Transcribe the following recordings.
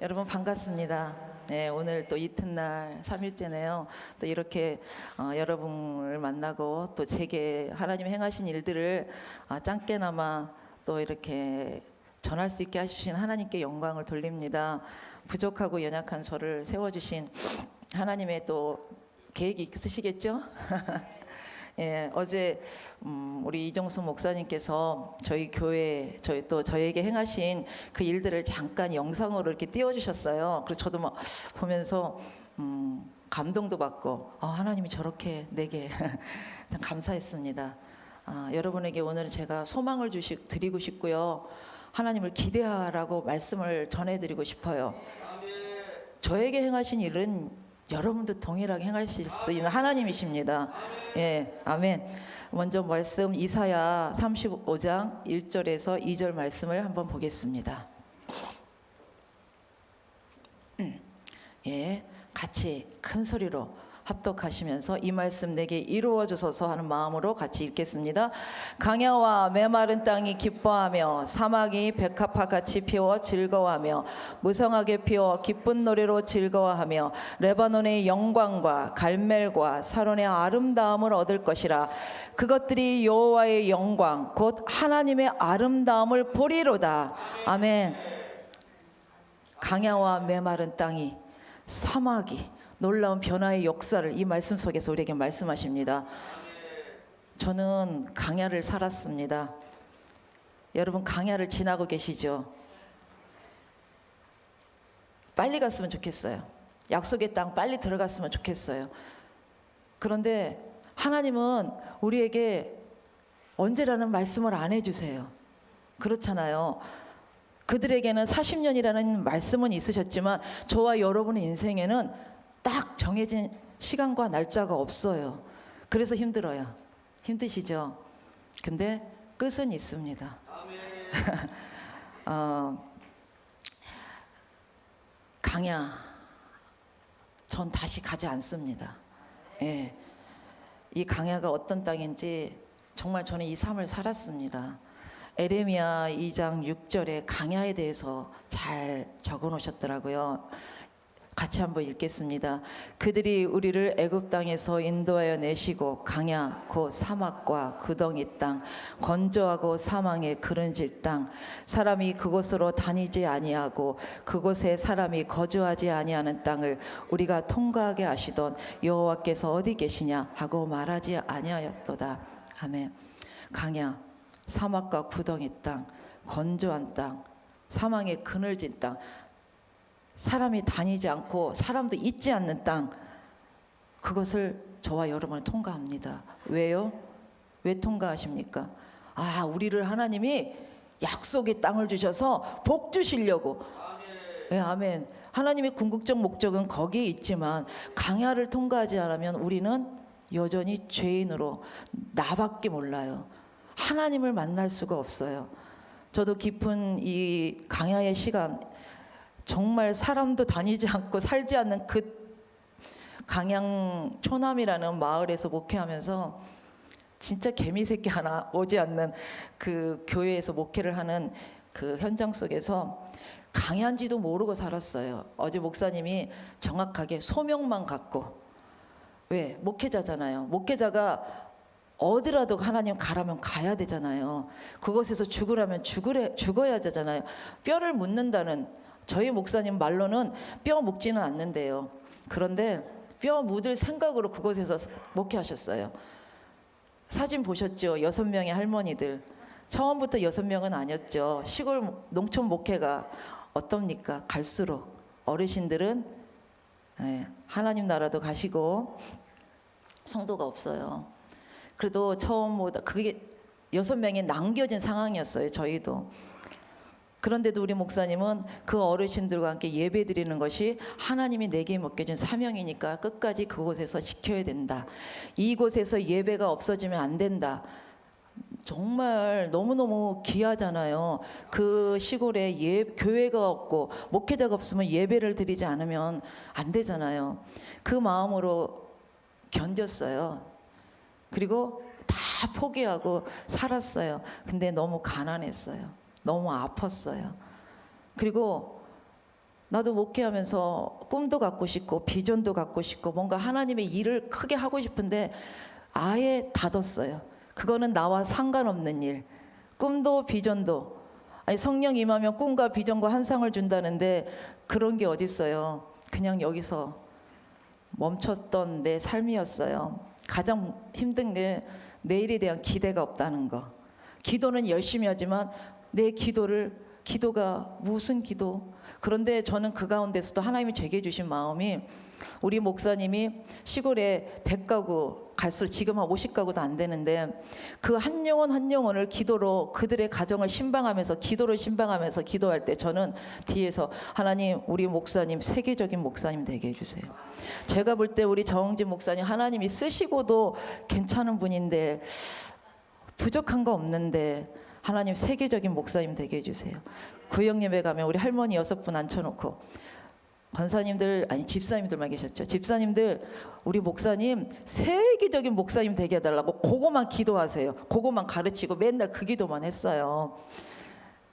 여러분 반갑습니다. 네, 오늘 또 이튿날 3일째네요. 또 이렇게 여러분을 만나고 또 제게 하나님이 행하신 일들을 짧게나마 또 이렇게 전할 수 있게 하신 하나님께 영광을 돌립니다. 부족하고 연약한 저를 세워주신 하나님의 또 계획이 있으시겠죠? 예, 어제 우리 이종수 목사님께서 저희 교회 저에게 행하신 그 일들을 잠깐 영상으로 이렇게 띄워주셨어요. 그래서 저도 막 보면서 감동도 받고 하나님이 저렇게 내게 참 감사했습니다. 여러분에게 오늘은 제가 소망을 드리고 싶고요. 하나님을 기대하라고 말씀을 전해드리고 싶어요. 저에게 행하신 일은 여러분도 동일하게 행하실 수 있는 하나님이십니다. 예, 아멘. 먼저 말씀 이사야 35장 1절에서 2절 말씀을 한번 보겠습니다. 예, 같이 큰 소리로 합독하시면서 이 말씀 내게 이루어 주소서 하는 마음으로 같이 읽겠습니다. 강야와 메마른 땅이 기뻐하며 사막이 백합화같이 피워 즐거워하며 무성하게 피워 기쁜 노래로 즐거워하며 레바논의 영광과 갈멜과 사론의 아름다움을 얻을 것이라. 그것들이 여호와의 영광 곧 하나님의 아름다움을 보리로다. 아멘. 강야와 메마른 땅이 사막이 놀라운 변화의 역사를 이 말씀 속에서 우리에게 말씀하십니다. 저는 강야를 살았습니다. 여러분 강야를 지나고 계시죠? 빨리 갔으면 좋겠어요. 약속의 땅 빨리 들어갔으면 좋겠어요. 그런데 하나님은 우리에게 언제라는 말씀을 안 해주세요. 그렇잖아요. 그들에게는 40년이라는 말씀은 있으셨지만 저와 여러분의 인생에는 딱 정해진 시간과 날짜가 없어요. 그래서 힘들어요. 힘드시죠? 근데 끝은 있습니다. 강야, 전 다시 가지 않습니다. 예, 이 강야가 어떤 땅인지 정말 저는 이 삶을 살았습니다. 에레미야 2장 6절에 강야에 대해서 잘 적어 놓으셨더라고요. 같이 한번 읽겠습니다. 그들이 우리를 애굽 땅에서 인도하여 내시고 강야 곧 사막과 구덩이 땅 건조하고 사망에 그른질 땅 사람이 그곳으로 다니지 아니하고 그곳에 사람이 거주하지 아니하는 땅을 우리가 통과하게 하시던 여호와께서 어디 계시냐 하고 말하지 아니하였도다. 아멘. 강야 사막과 구덩이 땅 건조한 땅 사망에 그늘진 땅 사람이 다니지 않고 사람도 있지 않는 땅, 그것을 저와 여러분을 통과합니다. 왜요? 왜 통과하십니까? 우리를 하나님이 약속의 땅을 주셔서 복 주시려고. 네, 아멘. 하나님의 궁극적 목적은 거기에 있지만 강야를 통과하지 않으면 우리는 여전히 죄인으로 나밖에 몰라요. 하나님을 만날 수가 없어요. 저도 깊은 이 강야의 시간, 정말 사람도 다니지 않고 살지 않는 그 강양 초남이라는 마을에서 목회하면서 진짜 개미새끼 하나 오지 않는 그 교회에서 목회를 하는 그 현장 속에서 강야인지도 모르고 살았어요. 어제 목사님이 정확하게 소명만 갖고, 왜? 목회자잖아요. 목회자가 어디라도 하나님 가라면 가야 되잖아요. 그곳에서 죽으라면 죽어야 되잖아요. 뼈를 묻는다는, 저희 목사님 말로는 뼈 묻지는 않는데요. 그런데 뼈 묻을 생각으로 그곳에서 목회하셨어요. 사진 보셨죠? 6명의 할머니들. 처음부터 6명은 아니었죠. 시골 농촌 목회가 어떻습니까? 갈수록 어르신들은 하나님 나라도 가시고 성도가 없어요. 그래도 처음보다 그게 6명이 남겨진 상황이었어요. 저희도. 그런데도 우리 목사님은 그 어르신들과 함께 예배 드리는 것이 하나님이 내게 맡겨준 사명이니까 끝까지 그곳에서 지켜야 된다. 이곳에서 예배가 없어지면 안 된다. 정말 너무너무 귀하잖아요. 그 시골에 교회가 없고 목회자가 없으면 예배를 드리지 않으면 안 되잖아요. 그 마음으로 견뎠어요. 그리고 다 포기하고 살았어요. 근데 너무 가난했어요. 너무 아팠어요. 그리고 나도 목회하면서 꿈도 갖고 싶고 비전도 갖고 싶고 뭔가 하나님의 일을 크게 하고 싶은데 아예 닫았어요. 그거는 나와 상관없는 일. 꿈도 비전도. 아니 성령 임하면 꿈과 비전과 환상을 준다는데 그런 게 어디 있어요. 그냥 여기서 멈췄던 내 삶이었어요. 가장 힘든 게 내일에 대한 기대가 없다는 거. 기도는 열심히 하지만 내 기도가 무슨 기도? 그런데 저는 그 가운데서도 하나님이 제게 주신 마음이 우리 목사님이 시골에 100가구 갈수록 지금 한 50가구도 안 되는데 그 한 영혼 한 영혼을 기도로 그들의 가정을 신방하면서 기도를 신방하면서 기도할 때 저는 뒤에서 하나님 우리 목사님 세계적인 목사님 되게 해주세요. 제가 볼 때 우리 정홍진 목사님 하나님이 쓰시고도 괜찮은 분인데 부족한 거 없는데 하나님 세계적인 목사님 되게 해주세요. 구역예배 가면 우리 할머니 6분 앉혀놓고 권사님들 아니 집사님들만 계셨죠. 집사님들 우리 목사님 세계적인 목사님 되게 해달라고 그거만 기도하세요. 그거만 가르치고 맨날 그 기도만 했어요.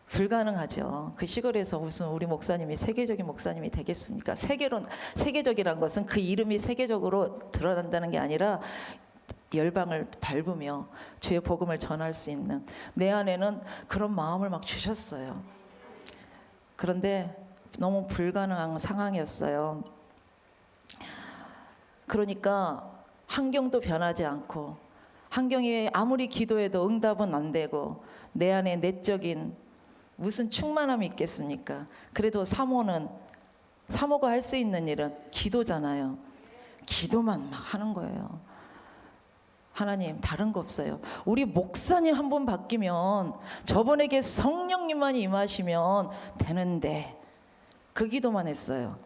불가능하죠. 그 시골에서 무슨 우리 목사님이 세계적인 목사님이 되겠습니까? 세계적이란 것은 그 이름이 세계적으로 드러난다는 게 아니라 열방을 밟으며 주의 복음을 전할 수 있는 내 안에는 그런 마음을 막 주셨어요. 그런데 너무 불가능한 상황이었어요. 그러니까 환경도 변하지 않고 환경이 아무리 기도해도 응답은 안 되고 내 안에 내적인 무슨 충만함이 있겠습니까? 그래도 사모가 할 수 있는 일은 기도잖아요. 기도만 막 하는 거예요. 하나님 다른 거 없어요. 우리 목사님 한 번 바뀌면 저분에게 성령님만 임하시면 되는데 그 기도만 했어요.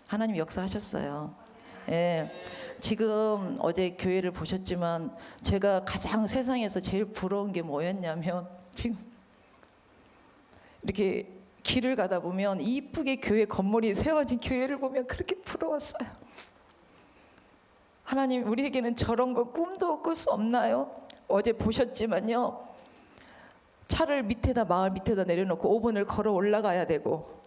하나님 역사하셨어요. 예, 지금 어제 교회를 보셨지만 제가 가장 세상에서 제일 부러운 게 뭐였냐면 지금 이렇게 길을 가다 보면 이쁘게 교회 건물이 세워진 교회를 보면 그렇게 부러웠어요. 하나님 우리에게는 저런 거 꿈도 꿀 수 없나요? 어제 보셨지만요. 차를 마을 밑에다 내려놓고 5분을 걸어 올라가야 되고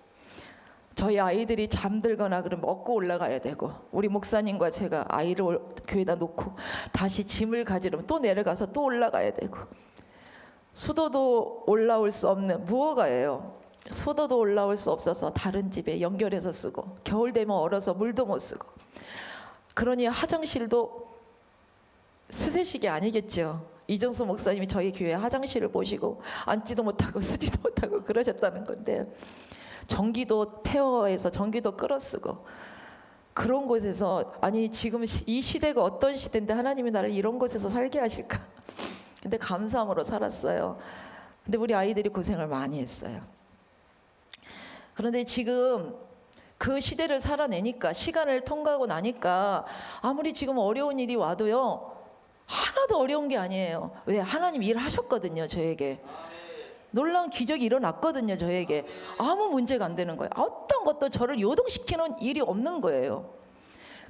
저희 아이들이 잠들거나 그러면 먹고 올라가야 되고 우리 목사님과 제가 아이를 교회에다 놓고 다시 짐을 가지려면 또 내려가서 또 올라가야 되고 수도도 올라올 수 없는 무허가예요. 수도도 올라올 수 없어서 다른 집에 연결해서 쓰고 겨울 되면 얼어서 물도 못 쓰고 그러니 화장실도 수세식이 아니겠죠. 이정수 목사님이 저희 교회 화장실을 보시고 앉지도 못하고 쓰지도 못하고 그러셨다는 건데 전기도 폐허해서 전기도 끌어쓰고 그런 곳에서 아니 지금 이 시대가 어떤 시대인데 하나님이 나를 이런 곳에서 살게 하실까. 근데 감사함으로 살았어요. 근데 우리 아이들이 고생을 많이 했어요. 그런데 지금 그 시대를 살아내니까 시간을 통과하고 나니까 아무리 지금 어려운 일이 와도요 하나도 어려운 게 아니에요. 왜? 하나님 일하셨거든요. 저에게 놀라운 기적이 일어났거든요. 저에게 아무 문제가 안 되는 거예요. 어떤 것도 저를 요동시키는 일이 없는 거예요.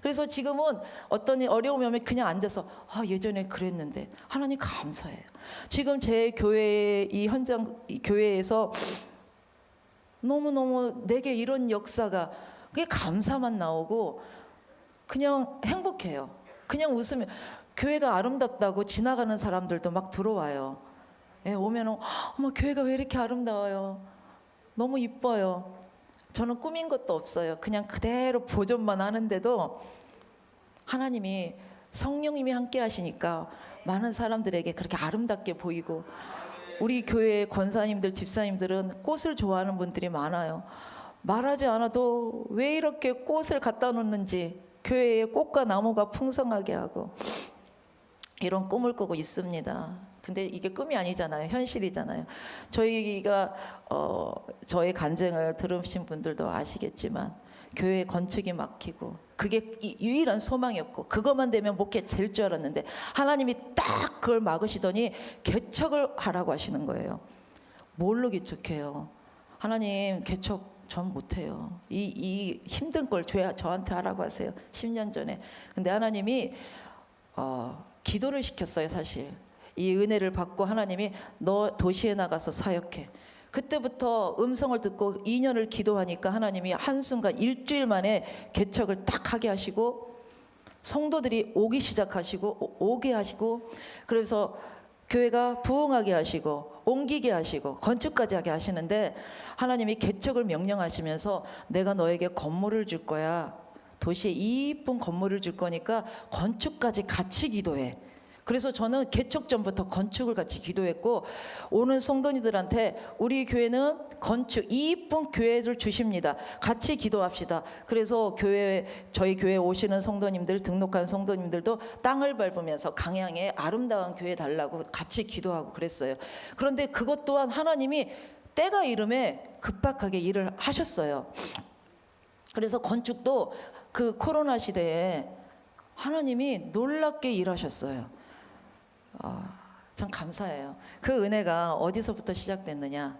그래서 지금은 어떤 어려움이 오면 그냥 앉아서 예전에 그랬는데 하나님 감사해요. 지금 제 교회 이 교회에서 너무너무 내게 이런 역사가 그게 감사만 나오고 그냥 행복해요. 그냥 웃으면 교회가 아름답다고 지나가는 사람들도 막 들어와요. 예, 오면 어머 교회가 왜 이렇게 아름다워요. 너무 이뻐요. 저는 꾸민 것도 없어요. 그냥 그대로 보존만 하는데도 하나님이 성령님이 함께 하시니까 많은 사람들에게 그렇게 아름답게 보이고 우리 교회 권사님들 집사님들은 꽃을 좋아하는 분들이 많아요. 말하지 않아도 왜 이렇게 꽃을 갖다 놓는지 교회에 꽃과 나무가 풍성하게 하고 이런 꿈을 꾸고 있습니다. 근데 이게 꿈이 아니잖아요. 현실이잖아요. 저희가 저의 간증을 들으신 분들도 아시겠지만 교회 건축이 막히고 그게 유일한 소망이었고 그것만 되면 목회 될 줄 알았는데 하나님이 딱 그걸 막으시더니 개척을 하라고 하시는 거예요. 뭘로 개척해요? 하나님 개척 전 못해요. 이 힘든 걸 저한테 하라고 하세요. 10년 전에. 근데 하나님이 기도를 시켰어요. 사실 이 은혜를 받고 하나님이 너 도시에 나가서 사역해. 그때부터 음성을 듣고 2년을 기도하니까 하나님이 한순간 일주일 만에 개척을 딱 하게 하시고 성도들이 오기 시작하시고 오게 하시고, 그래서 교회가 부흥하게 하시고 옮기게 하시고 건축까지 하게 하시는데, 하나님이 개척을 명령하시면서 내가 너에게 건물을 줄 거야. 도시에 이쁜 건물을 줄 거니까 건축까지 같이 기도해. 그래서 저는 개척 전부터 건축을 같이 기도했고, 오는 성도님들한테 우리 교회는 건축 이쁜 교회를 주십니다. 같이 기도합시다. 그래서 저희 교회 오시는 성도님들, 등록한 성도님들도 땅을 밟으면서 강양에 아름다운 교회 달라고 같이 기도하고 그랬어요. 그런데 그것 또한 하나님이 때가 이름에 급박하게 일을 하셨어요. 그래서 건축도 그 코로나 시대에 하나님이 놀랍게 일하셨어요. 참 감사해요. 그 은혜가 어디서부터 시작됐느냐?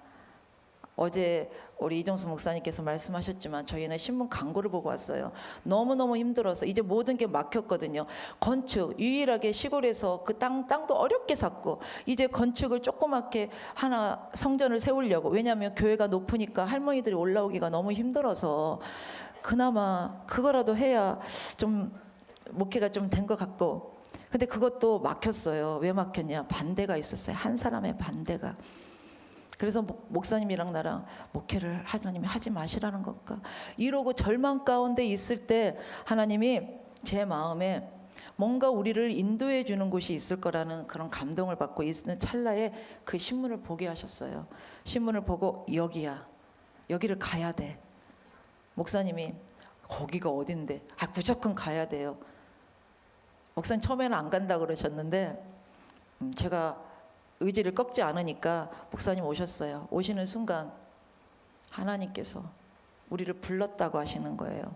어제 우리 이정수 목사님께서 말씀하셨지만 저희는 신문 광고를 보고 왔어요. 너무너무 힘들어서 이제 모든 게 막혔거든요. 건축 유일하게 시골에서 그 땅도 어렵게 샀고, 이제 건축을 조그맣게 하나 성전을 세우려고, 왜냐하면 교회가 높으니까 할머니들이 올라오기가 너무 힘들어서 그나마 그거라도 해야 좀 목회가 좀 된 것 같고, 근데 그것도 막혔어요. 왜 막혔냐? 반대가 있었어요. 한 사람의 반대가. 그래서 목사님이랑 나랑 목회를 하나님이 하지 마시라는 것까 이러고 절망 가운데 있을 때 하나님이 제 마음에 뭔가 우리를 인도해 주는 곳이 있을 거라는 그런 감동을 받고 있는 찰나에 그 신문을 보게 하셨어요. 신문을 보고 여기야. 여기를 가야 돼. 목사님이 거기가 어딘데? 무조건 가야 돼요. 목사님 처음에는 안 간다고 그러셨는데 제가 의지를 꺾지 않으니까 목사님 오셨어요. 오시는 순간 하나님께서 우리를 불렀다고 하시는 거예요.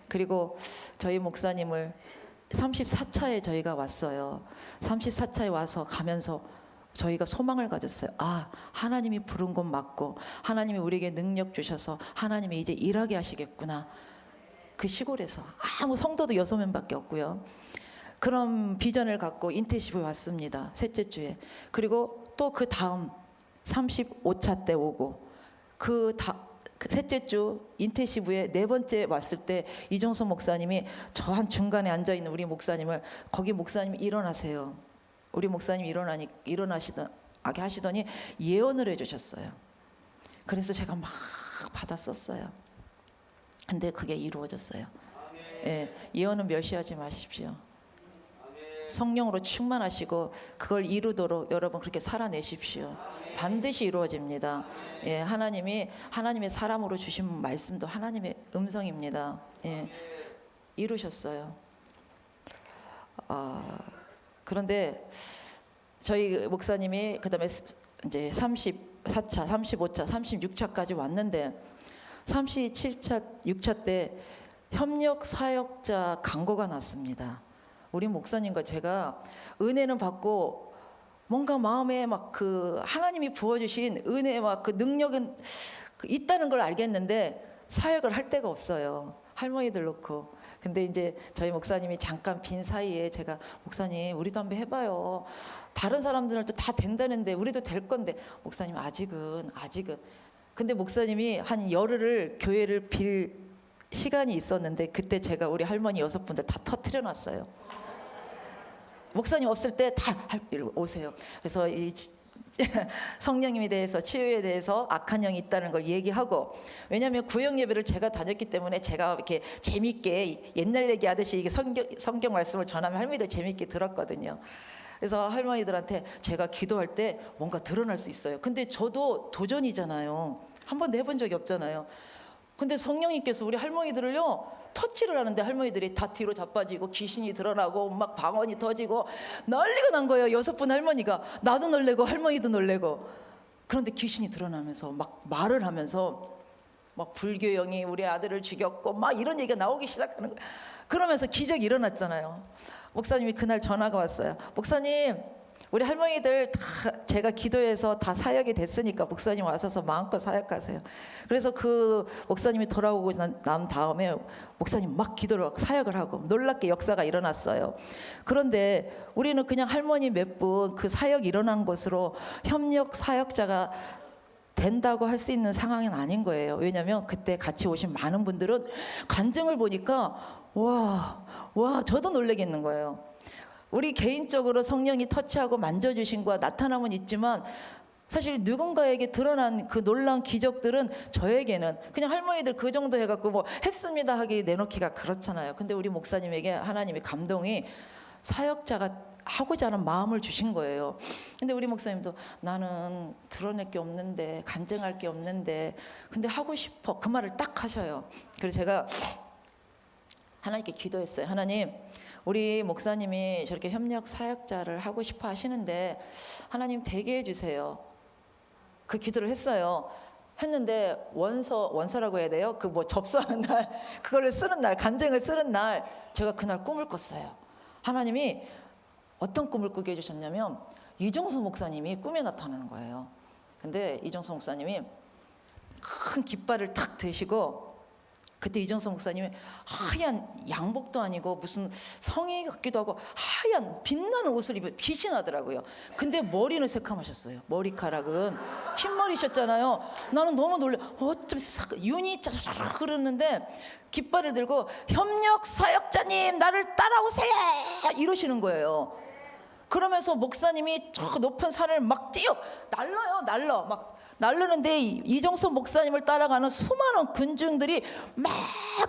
그리고 저희 목사님을 34차에 저희가 왔어요. 34차에 와서 가면서 저희가 소망을 가졌어요. 하나님이 부른 곳 맞고 하나님이 우리에게 능력 주셔서 하나님이 이제 일하게 하시겠구나. 그 시골에서 아무 성도도 6명밖에 없고요. 그런 비전을 갖고 인텐시브에 왔습니다. 셋째 주에. 그리고 또 그 다음 35차 때 오고, 그 셋째 주 인텐시브에 네 번째 왔을 때 이정수 목사님이 저 한 중간에 앉아 있는 우리 목사님을, 거기 목사님이 일어나세요. 우리 목사님이 일어나시더니 하시더니 예언을 해주셨어요. 그래서 제가 막 받았었어요. 근데 그게 이루어졌어요. 예, 예언은 멸시하지 마십시오. 성령으로 충만하시고 그걸 이루도록 여러분 그렇게 살아내십시오. 반드시 이루어집니다. 예, 하나님의 사람으로 주신 말씀도 하나님의 음성입니다. 예, 이루셨어요. 그런데 저희 목사님이 그다음에 이제 34차, 35차, 36차까지 왔는데 37차, 6차 때 협력 사역자 광고가 났습니다. 우리 목사님과 제가 은혜는 받고 뭔가 마음에 막 그 하나님이 부어주신 은혜와 그 능력은 있다는 걸 알겠는데 사역을 할 데가 없어요. 할머니들 놓고. 근데 이제 저희 목사님이 잠깐 빈 사이에 제가 목사님 우리도 한번 해봐요. 다른 사람들도 다 된다는데 우리도 될 건데 목사님 아직은. 근데 목사님이 한 열흘을 교회를 빌 시간이 있었는데 그때 제가 우리 할머니 6분들 다 터트려 놨어요. 목사님 없을 때 다 오세요. 그래서 이 성령님에 대해서, 치유에 대해서 악한 영이 있다는 걸 얘기하고, 왜냐하면 구역 예배를 제가 다녔기 때문에 제가 이렇게 재밌게 옛날 얘기하듯이 이게 성경 말씀을 전하면 할머니들 재밌게 들었거든요. 그래서 할머니들한테 제가 기도할 때 뭔가 드러날 수 있어요. 근데 저도 도전이잖아요. 한번 내본 적이 없잖아요. 근데 성령님께서 우리 할머니들을요 터치를 하는데 할머니들이 다 뒤로 자빠지고 귀신이 드러나고 막 방언이 터지고 난리가 난 거예요. 6분 할머니가. 나도 놀래고 할머니도 놀래고. 그런데 귀신이 드러나면서 막 말을 하면서 막 불교영이 우리 아들을 죽였고 막 이런 얘기가 나오기 시작하는 거예요. 그러면서 기적이 일어났잖아요. 목사님이 그날 전화가 왔어요. 목사님, 우리 할머니들 다 제가 기도해서 다 사역이 됐으니까 목사님 와서서 마음껏 사역하세요. 그래서 그 목사님이 돌아오고 난 다음에 목사님 막 기도를 하고 사역을 하고 놀랍게 역사가 일어났어요. 그런데 우리는 그냥 할머니 몇 분 그 사역 일어난 것으로 협력 사역자가 된다고 할 수 있는 상황은 아닌 거예요. 왜냐하면 그때 같이 오신 많은 분들은 간증을 보니까 와 저도 놀라겠는 거예요. 우리 개인적으로 성령이 터치하고 만져주신 거와 나타남은 있지만 사실 누군가에게 드러난 그 놀라운 기적들은 저에게는 그냥 할머니들 그 정도 해갖고 뭐 했습니다 하기 내놓기가 그렇잖아요. 근데 우리 목사님에게 하나님의 감동이 사역자가 하고자 하는 마음을 주신 거예요. 근데 우리 목사님도 나는 드러낼 게 없는데, 간증할 게 없는데, 근데 하고 싶어, 그 말을 딱 하셔요. 그래서 제가 하나님께 기도했어요. 하나님, 우리 목사님이 저렇게 협력 사역자를 하고 싶어 하시는데 하나님 되게 해주세요. 그 기도를 했어요. 했는데 원서라고 해야 돼요? 그 뭐 접수하는 날, 그거를 쓰는 날, 간증을 쓰는 날, 제가 그날 꿈을 꿨어요. 하나님이 어떤 꿈을 꾸게 해주셨냐면 이종수 목사님이 꿈에 나타나는 거예요. 근데 이종수 목사님이 큰 깃발을 탁 드시고, 그때 이종수 목사님이 하얀 양복도 아니고 무슨 성의 같기도 하고 하얀 빛나는 옷을 입어 빛이 나더라고요. 근데 머리는 새카마셨어요. 머리카락은 흰머리셨잖아요. 나는 너무 놀래. 어쩜 윤이 짜라락 흐르는데 깃발을 들고 협력 사역자님 나를 따라오세요 이러시는 거예요. 그러면서 목사님이 저 높은 산을 막 날러 막 날르는데 이정선 목사님을 따라가는 수많은 군중들이 막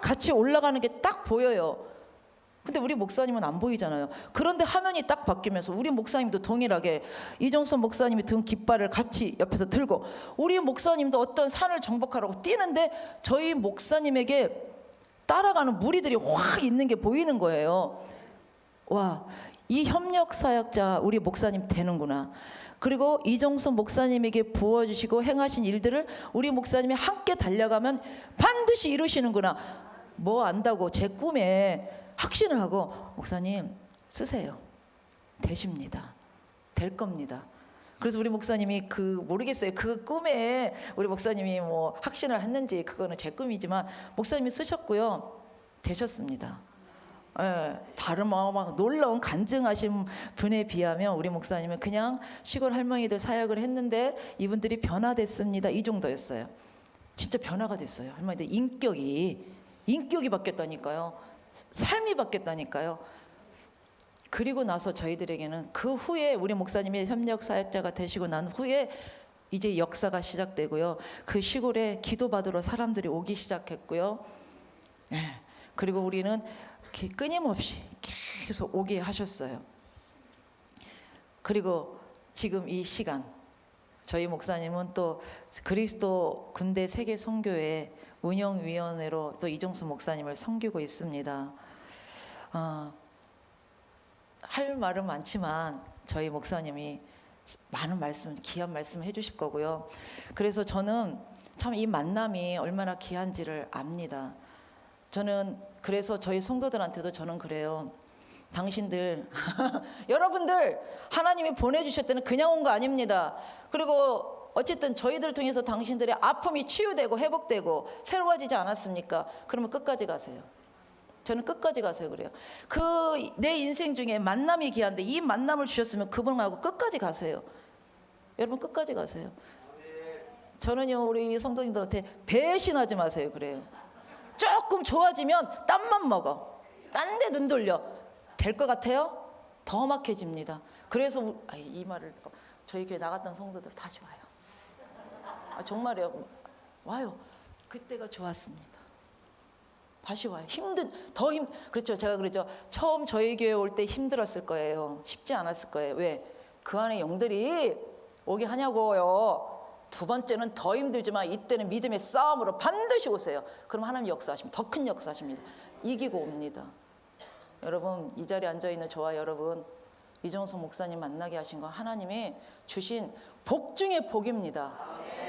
같이 올라가는 게 딱 보여요. 근데 우리 목사님은 안 보이잖아요. 그런데 화면이 딱 바뀌면서 우리 목사님도 동일하게 이정선 목사님이 든 깃발을 같이 옆에서 들고 우리 목사님도 어떤 산을 정복하라고 뛰는데 저희 목사님에게 따라가는 무리들이 확 있는 게 보이는 거예요. 와, 이 협력 사역자 우리 목사님 되는구나. 그리고 이정선 목사님에게 부어주시고 행하신 일들을 우리 목사님이 함께 달려가면 반드시 이루시는구나. 뭐 안다고 제 꿈에 확신을 하고 목사님 쓰세요. 되십니다. 될 겁니다. 그래서 우리 목사님이 모르겠어요. 그 꿈에 우리 목사님이 뭐 확신을 했는지 그거는 제 꿈이지만 목사님이 쓰셨고요. 되셨습니다. 예, 다른 막 놀라운 간증하신 분에 비하면 우리 목사님은 그냥 시골 할머니들 사역을 했는데 이분들이 변화됐습니다. 이 정도였어요. 진짜 변화가 됐어요. 할머니들 인격이 바뀌었다니까요. 삶이 바뀌었다니까요. 그리고 나서 저희들에게는 그 후에 우리 목사님이 협력 사역자가 되시고 난 후에 이제 역사가 시작되고요. 그 시골에 기도받으러 사람들이 오기 시작했고요. 예, 그리고 우리는 끊임없이 계속 오게 하셨어요. 그리고 지금 이 시간 저희 목사님은 또 그리스도 군대 세계 선교회 운영위원회로 또 이종수 목사님을 섬기고 있습니다. 할 말은 많지만 저희 목사님이 많은 말씀, 귀한 말씀을 해주실 거고요. 그래서 저는 참 이 만남이 얼마나 귀한지를 압니다. 저는 그래서 저희 성도들한테도 저는 그래요. 당신들 여러분들 하나님이 보내주실 때는 그냥 온 거 아닙니다. 그리고 어쨌든 저희들을 통해서 당신들의 아픔이 치유되고 회복되고 새로워지지 않았습니까? 그러면 끝까지 가세요. 저는 끝까지 가세요 그래요. 내 인생 중에 만남이 귀한데 이 만남을 주셨으면 그분하고 끝까지 가세요. 여러분 끝까지 가세요. 저는요 우리 성도님들한테 배신하지 마세요 그래요. 조금 좋아지면 땀만 먹어. 딴 데 눈 돌려. 될 것 같아요? 더 막혀집니다. 그래서 이 말을 저희 교회 나갔던 성도들 다시 와요. 정말이요. 와요. 그때가 좋았습니다. 다시 와요. 그렇죠. 제가 그랬죠. 처음 저희 교회 올 때 힘들었을 거예요. 쉽지 않았을 거예요. 왜? 그 안에 영들이 오게 하냐고요. 두 번째는 더 힘들지만 이때는 믿음의 싸움으로 반드시 오세요. 그럼 하나님 역사하십니다. 더 큰 역사하십니다. 이기고 옵니다. 여러분 이 자리에 앉아있는 저와 여러분 이종석 목사님 만나게 하신 건 하나님이 주신 복 중의 복입니다.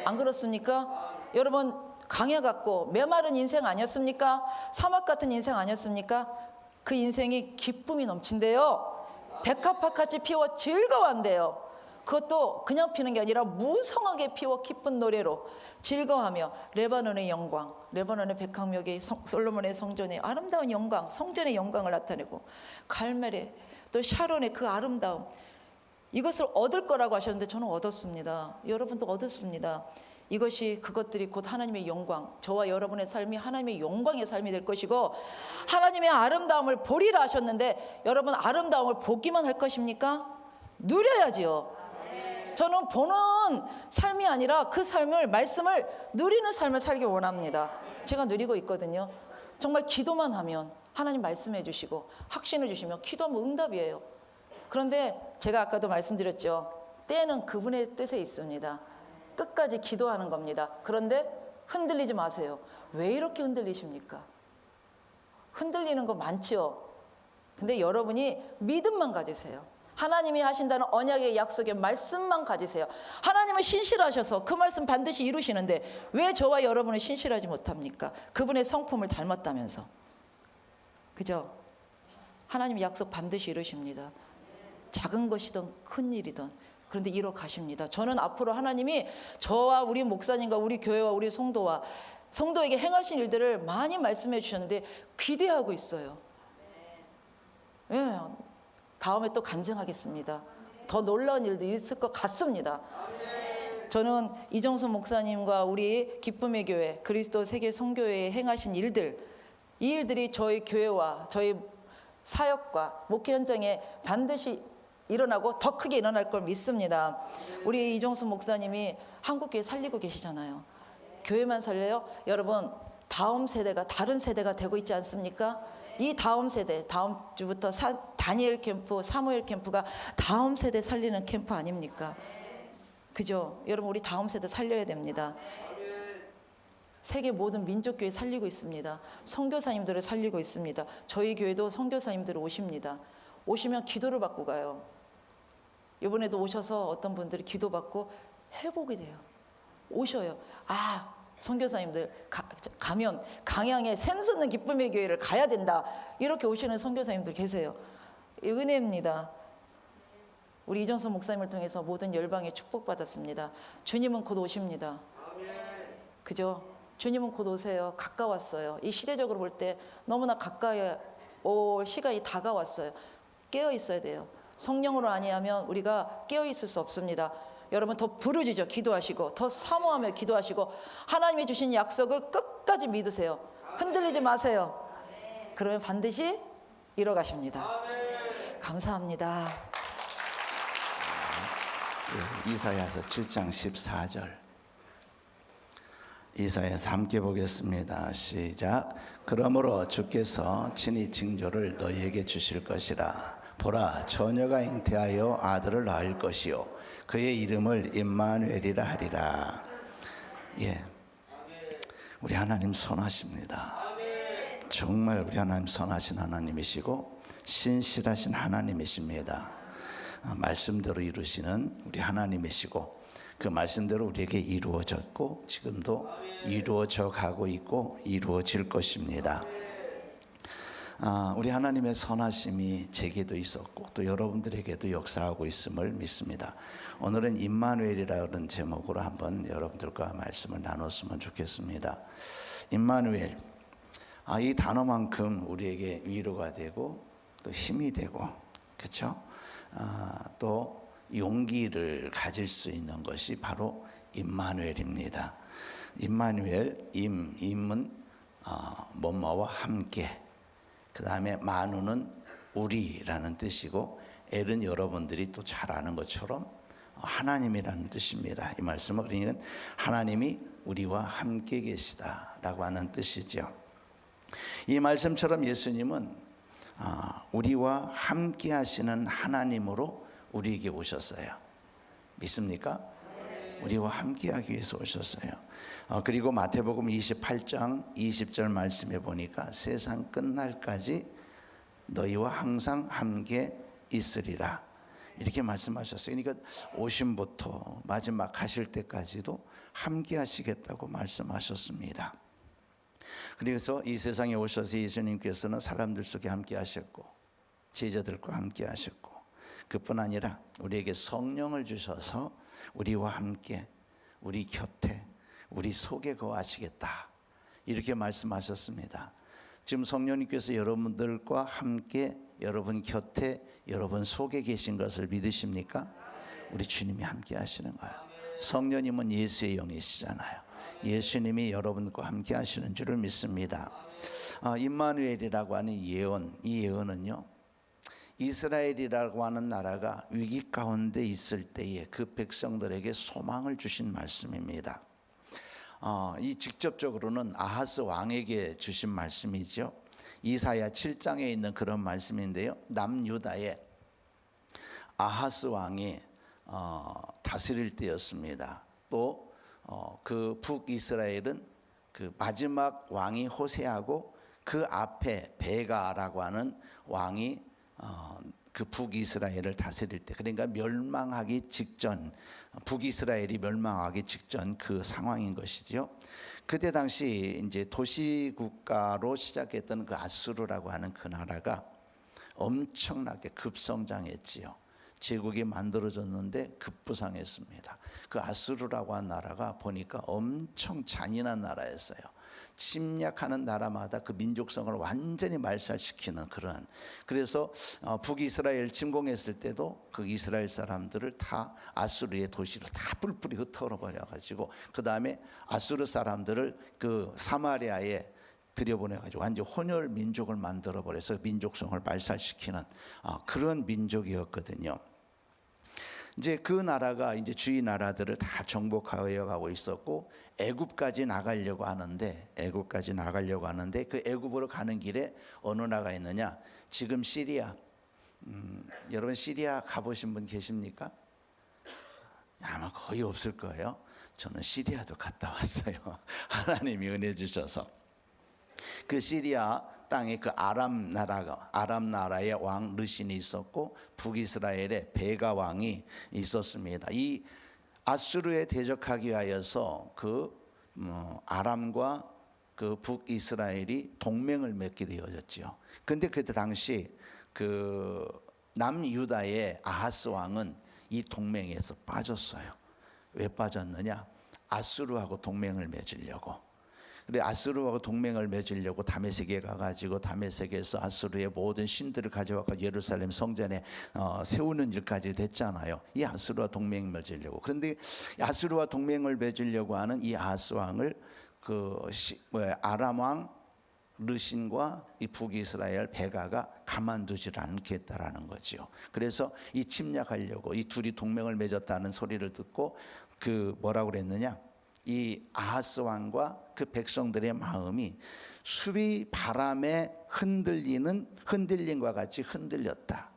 안 그렇습니까? 여러분 강해 같고 메마른 인생 아니었습니까? 사막 같은 인생 아니었습니까? 그 인생이 기쁨이 넘친대요. 백합화같이 피워 즐거워한대요. 그것도 그냥 피는 게 아니라 무성하게 피워 기쁜 노래로 즐거워하며 레바논의 영광, 레바논의 백합목의 솔로몬의 성전의 아름다운 영광, 성전의 영광을 나타내고 갈멜의 또 샤론의 그 아름다움 이것을 얻을 거라고 하셨는데 저는 얻었습니다. 여러분도 얻었습니다. 이것이 그것들이 곧 하나님의 영광, 저와 여러분의 삶이 하나님의 영광의 삶이 될 것이고 하나님의 아름다움을 보리라 하셨는데 여러분 아름다움을 보기만 할 것입니까? 누려야지요. 저는 보는 삶이 아니라 그 삶을, 말씀을 누리는 삶을 살기 원합니다. 제가 누리고 있거든요. 정말 기도만 하면 하나님 말씀해 주시고 확신을 주시면 기도하면 응답이에요. 그런데 제가 아까도 말씀드렸죠. 때는 그분의 뜻에 있습니다. 끝까지 기도하는 겁니다. 그런데 흔들리지 마세요. 왜 이렇게 흔들리십니까? 흔들리는 거 많지요. 근데 여러분이 믿음만 가지세요. 하나님이 하신다는 언약의 약속의 말씀만 가지세요. 하나님은 신실하셔서 그 말씀 반드시 이루시는데 왜 저와 여러분은 신실하지 못합니까? 그분의 성품을 닮았다면서. 그죠? 하나님 약속 반드시 이루십니다. 작은 것이든 큰 일이든. 그런데 이뤄 가십니다. 저는 앞으로 하나님이 저와 우리 목사님과 우리 교회와 우리 성도에게 행하신 일들을 많이 말씀해 주셨는데 기대하고 있어요. 예, 다음에 또 간증하겠습니다. 더 놀라운 일들이 있을 것 같습니다. 저는 이정수 목사님과 우리 기쁨의 교회 그리스도 세계 선교회에 행하신 일들, 이 일들이 저희 교회와 저희 사역과 목회 현장에 반드시 일어나고 더 크게 일어날 걸 믿습니다. 우리 이정수 목사님이 한국교회 살리고 계시잖아요. 교회만 살려요? 여러분 다음 세대가 다른 세대가 되고 있지 않습니까? 이 다음 세대, 다음 주부터 다니엘 캠프, 사무엘 캠프가 다음 세대 살리는 캠프 아닙니까? 그죠? 여러분 우리 다음 세대 살려야 됩니다. 세계 모든 민족교회 살리고 있습니다. 선교사님들을 살리고 있습니다. 저희 교회도 선교사님들 오십니다. 오시면 기도를 받고 가요. 이번에도 오셔서 어떤 분들이 기도받고 회복이 돼요. 오셔요. 아, 선교사님들 가면 강양에 샘솟는 기쁨의 교회를 가야 된다. 이렇게 오시는 선교사님들 계세요. 은혜입니다. 우리 이정수 목사님을 통해서 모든 열방에 축복받았습니다. 주님은 곧 오십니다. 그죠? 주님은 곧 오세요. 가까웠어요. 이 시대적으로 볼 때 너무나 가까이 올 시간이 다가왔어요. 깨어 있어야 돼요. 성령으로 아니하면 우리가 깨어 있을 수 없습니다. 여러분 더 부르짖어 기도하시고 더 사모하며 기도하시고 하나님이 주신 약속을 끝까지 믿으세요. 흔들리지 마세요. 그러면 반드시 이뤄가십니다. 감사합니다. 이사야서 7장 14절 이사야서 함께 보겠습니다. 시작. 그러므로 주께서 친히 징조를 너희에게 주실 것이라. 보라, 처녀가 잉태하여 아들을 낳을 것이요 그의 이름을 임마누엘이라 하리라. 예, 우리 하나님 선하십니다. 정말 우리 하나님 선하신 하나님이시고 신실하신 하나님이십니다. 말씀대로 이루시는 우리 하나님이시고 그 말씀대로 우리에게 이루어졌고 지금도 이루어져 가고 있고 이루어질 것입니다. 우리 하나님의 선하심이 제게도 있었고 또 여러분들에게도 역사하고 있음을 믿습니다. 오늘은 임마누엘이라는 제목으로 한번 여러분들과 말씀을 나눴으면 좋겠습니다. 임마누엘, 이 단어만큼 우리에게 위로가 되고 또 힘이 되고 그렇죠? 또 용기를 가질 수 있는 것이 바로 임마누엘입니다. 임마누엘, 임은 뭐뭐와 함께, 그 다음에 마누는 우리라는 뜻이고 엘은 여러분들이 또 잘 아는 것처럼 하나님이라는 뜻입니다. 이 말씀은 그러니까 하나님이 우리와 함께 계시다라고 하는 뜻이죠. 이 말씀처럼 예수님은 우리와 함께 하시는 하나님으로 우리에게 오셨어요. 믿습니까? 우리와 함께 하기 위해서 오셨어요. 그리고 마태복음 28장 20절 말씀에 보니까 세상 끝날까지 너희와 항상 함께 있으리라 이렇게 말씀하셨어요. 그러니까 오심부터 마지막 가실 때까지도 함께 하시겠다고 말씀하셨습니다. 그래서 이 세상에 오셔서 예수님께서는 사람들 속에 함께 하셨고 제자들과 함께 하셨고 그뿐 아니라 우리에게 성령을 주셔서 우리와 함께 우리 곁에 우리 속에 거하시겠다 이렇게 말씀하셨습니다. 지금 성령님께서 여러분들과 함께 여러분 곁에 여러분 속에 계신 것을 믿으십니까? 우리 주님이 함께 하시는 거예요. 성령님은 예수의 영이시잖아요. 예수님이 여러분과 함께 하시는 줄을 믿습니다. 임마누엘이라고 하는 예언, 이 예언은요, 이스라엘이라고 하는 나라가 위기 가운데 있을 때에 그 백성들에게 소망을 주신 말씀입니다. 이 직접적으로는 아하스 왕에게 주신 말씀이죠. 이사야 7장에 있는 그런 말씀인데요, 남유다의 아하스 왕이 다스릴 때였습니다. 또 그 북이스라엘은 그 마지막 왕이 호세아고 그 앞에 베가라고 하는 왕이 그 북이스라엘을 다스릴 때, 그러니까 멸망하기 직전, 북이스라엘이 멸망하기 직전 그 상황인 것이죠. 그때 당시 이제 도시 국가로 시작했던 그 아수르라고 하는 그 나라가 엄청나게 급성장했지요. 제국이 만들어졌는데 급부상했습니다. 그 아수르라고 하는 나라가 보니까 엄청 잔인한 나라였어요. 침략하는 나라마다 그 민족성을 완전히 말살시키는 그런. 그래서 북이스라엘 침공했을 때도 그 이스라엘 사람들을 다 아수르의 도시로 다 뿔뿔이 흩어버려 가지고, 그 다음에 아수르 사람들을 그 사마리아에 들여보내가지고 완전 혼혈 민족을 만들어 버려서 민족성을 말살시키는 그런 민족이었거든요. 이제 그 나라가 이제 주위 나라들을 다 정복하여 가고 있었고, 애굽까지 나가려고 하는데 그 애굽으로 가는 길에 어느 나라가 있느냐? 지금 시리아. 여러분 시리아 가보신 분 계십니까? 아마 거의 없을 거예요. 저는 시리아도 갔다 왔어요. 하나님이 은혜 주셔서. 그 시리아 땅에 그 아람 나라의 왕 르신이 있었고, 북이스라엘의 베가 왕이 있었습니다. 이 아수르에 대적하기 위하여서 그 아람과 그 북이스라엘이 동맹을 맺게 되어졌지요. 근데 그때 당시 그 남유다의 아하스 왕은 이 동맹에서 빠졌어요. 왜 빠졌느냐? 아수르하고 동맹을 맺으려고. 그래, 아수르하고 동맹을 맺으려고 다메섹에 가가지고 다메섹에서 아수르의 모든 신들을 가져와서 예루살렘 성전에 세우는 일까지 됐잖아요. 이 아수르와 동맹을 맺으려고. 그런데 아수르와 동맹을 맺으려고 하는 이 아하스 왕을 아람 왕 르신과 이 북이스라엘 베가가 가만두질 않겠다라는 거지요. 그래서 이 침략하려고 이 둘이 동맹을 맺었다는 소리를 듣고 그 뭐라고 그랬느냐? 이 아하스 왕과 그 백성들의 마음이 수비 바람에 흔들림과 같이 흔들렸다.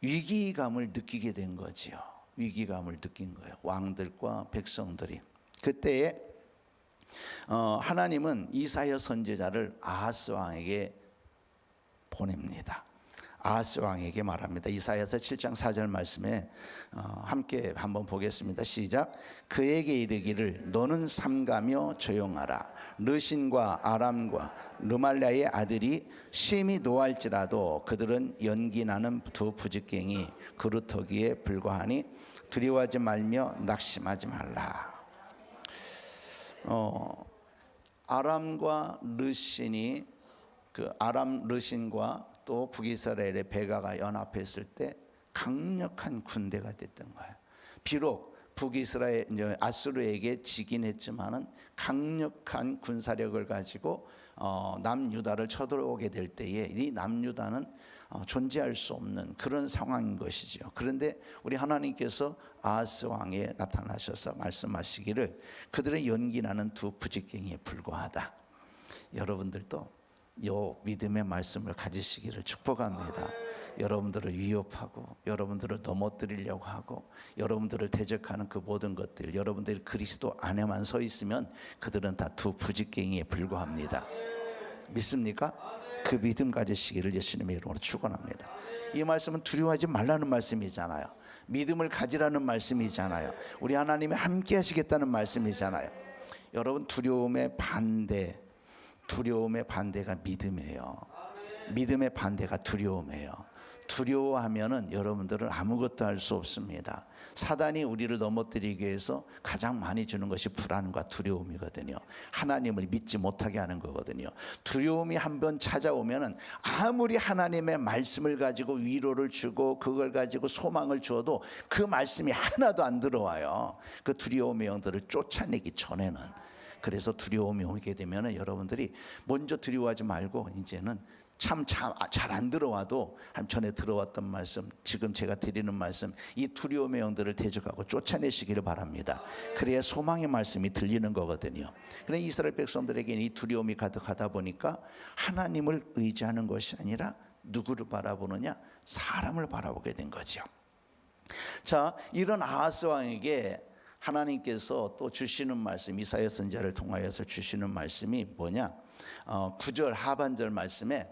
위기감을 느끼게 된 거지요. 위기감을 느낀 거예요. 왕들과 백성들이. 그때에 하나님은 이사야 선지자를 아하스 왕에게 보냅니다. 아하스 왕에게 말합니다. 이사야서 7장 4절 말씀에 함께 한번 보겠습니다. 시작. 그에게 이르기를 너는 삼가며 조용하라. 르신과 아람과 르말랴의 아들이 심히 노할지라도 그들은 연기나는 두 부직갱이 그루터기에 불과하니 두려워하지 말며 낙심하지 말라. 아람과 르신이 아람 르신과 또 북이스라엘의 베가가 연합했을 때 강력한 군대가 됐던 거예요. 비록 북이스라엘 아수르에게 지긴 했지만은 강력한 군사력을 가지고 남유다를 쳐들어오게 될 때에 이 남유다는 존재할 수 없는 그런 상황인 것이죠. 그런데 우리 하나님께서 아하스 왕에 나타나셔서 말씀하시기를 그들의 연기나는 두 부직갱이에 불과하다. 여러분들도 요 믿음의 말씀을 가지시기를 축복합니다. 여러분들을 위협하고 여러분들을 넘어뜨리려고 하고 여러분들을 대적하는 그 모든 것들, 여러분들이 그리스도 안에만 서 있으면 그들은 다 두 부직갱이에 불과합니다. 믿습니까? 그 믿음 가지시기를 예수님의 이름으로 축원합니다. 이 말씀은 두려워하지 말라는 말씀이잖아요. 믿음을 가지라는 말씀이잖아요. 우리 하나님이 함께 하시겠다는 말씀이잖아요. 여러분, 두려움의 반대가 믿음이에요. 믿음의 반대가 두려움이에요. 두려워하면은 여러분들은 아무것도 할 수 없습니다. 사단이 우리를 넘어뜨리기 위해서 가장 많이 주는 것이 불안과 두려움이거든요. 하나님을 믿지 못하게 하는 거거든요. 두려움이 한번 찾아오면은 아무리 하나님의 말씀을 가지고 위로를 주고 그걸 가지고 소망을 주어도 그 말씀이 하나도 안 들어와요. 그 두려움의 영들을 쫓아내기 전에는. 그래서 두려움이 오게 되면은 여러분들이 먼저 두려워하지 말고 이제는 참 잘 안 들어와도 전에 들어왔던 말씀, 지금 제가 드리는 말씀, 이 두려움의 영들을 대적하고 쫓아내시기를 바랍니다. 그래야 소망의 말씀이 들리는 거거든요. 그런데 이스라엘 백성들에게는 이 두려움이 가득하다 보니까 하나님을 의지하는 것이 아니라 누구를 바라보느냐? 사람을 바라보게 된 거죠. 자, 이런 아하스 왕에게 하나님께서 또 주시는 말씀, 이사야 선지자를 통하여서 주시는 말씀이 뭐냐? 9절 하반절 말씀에,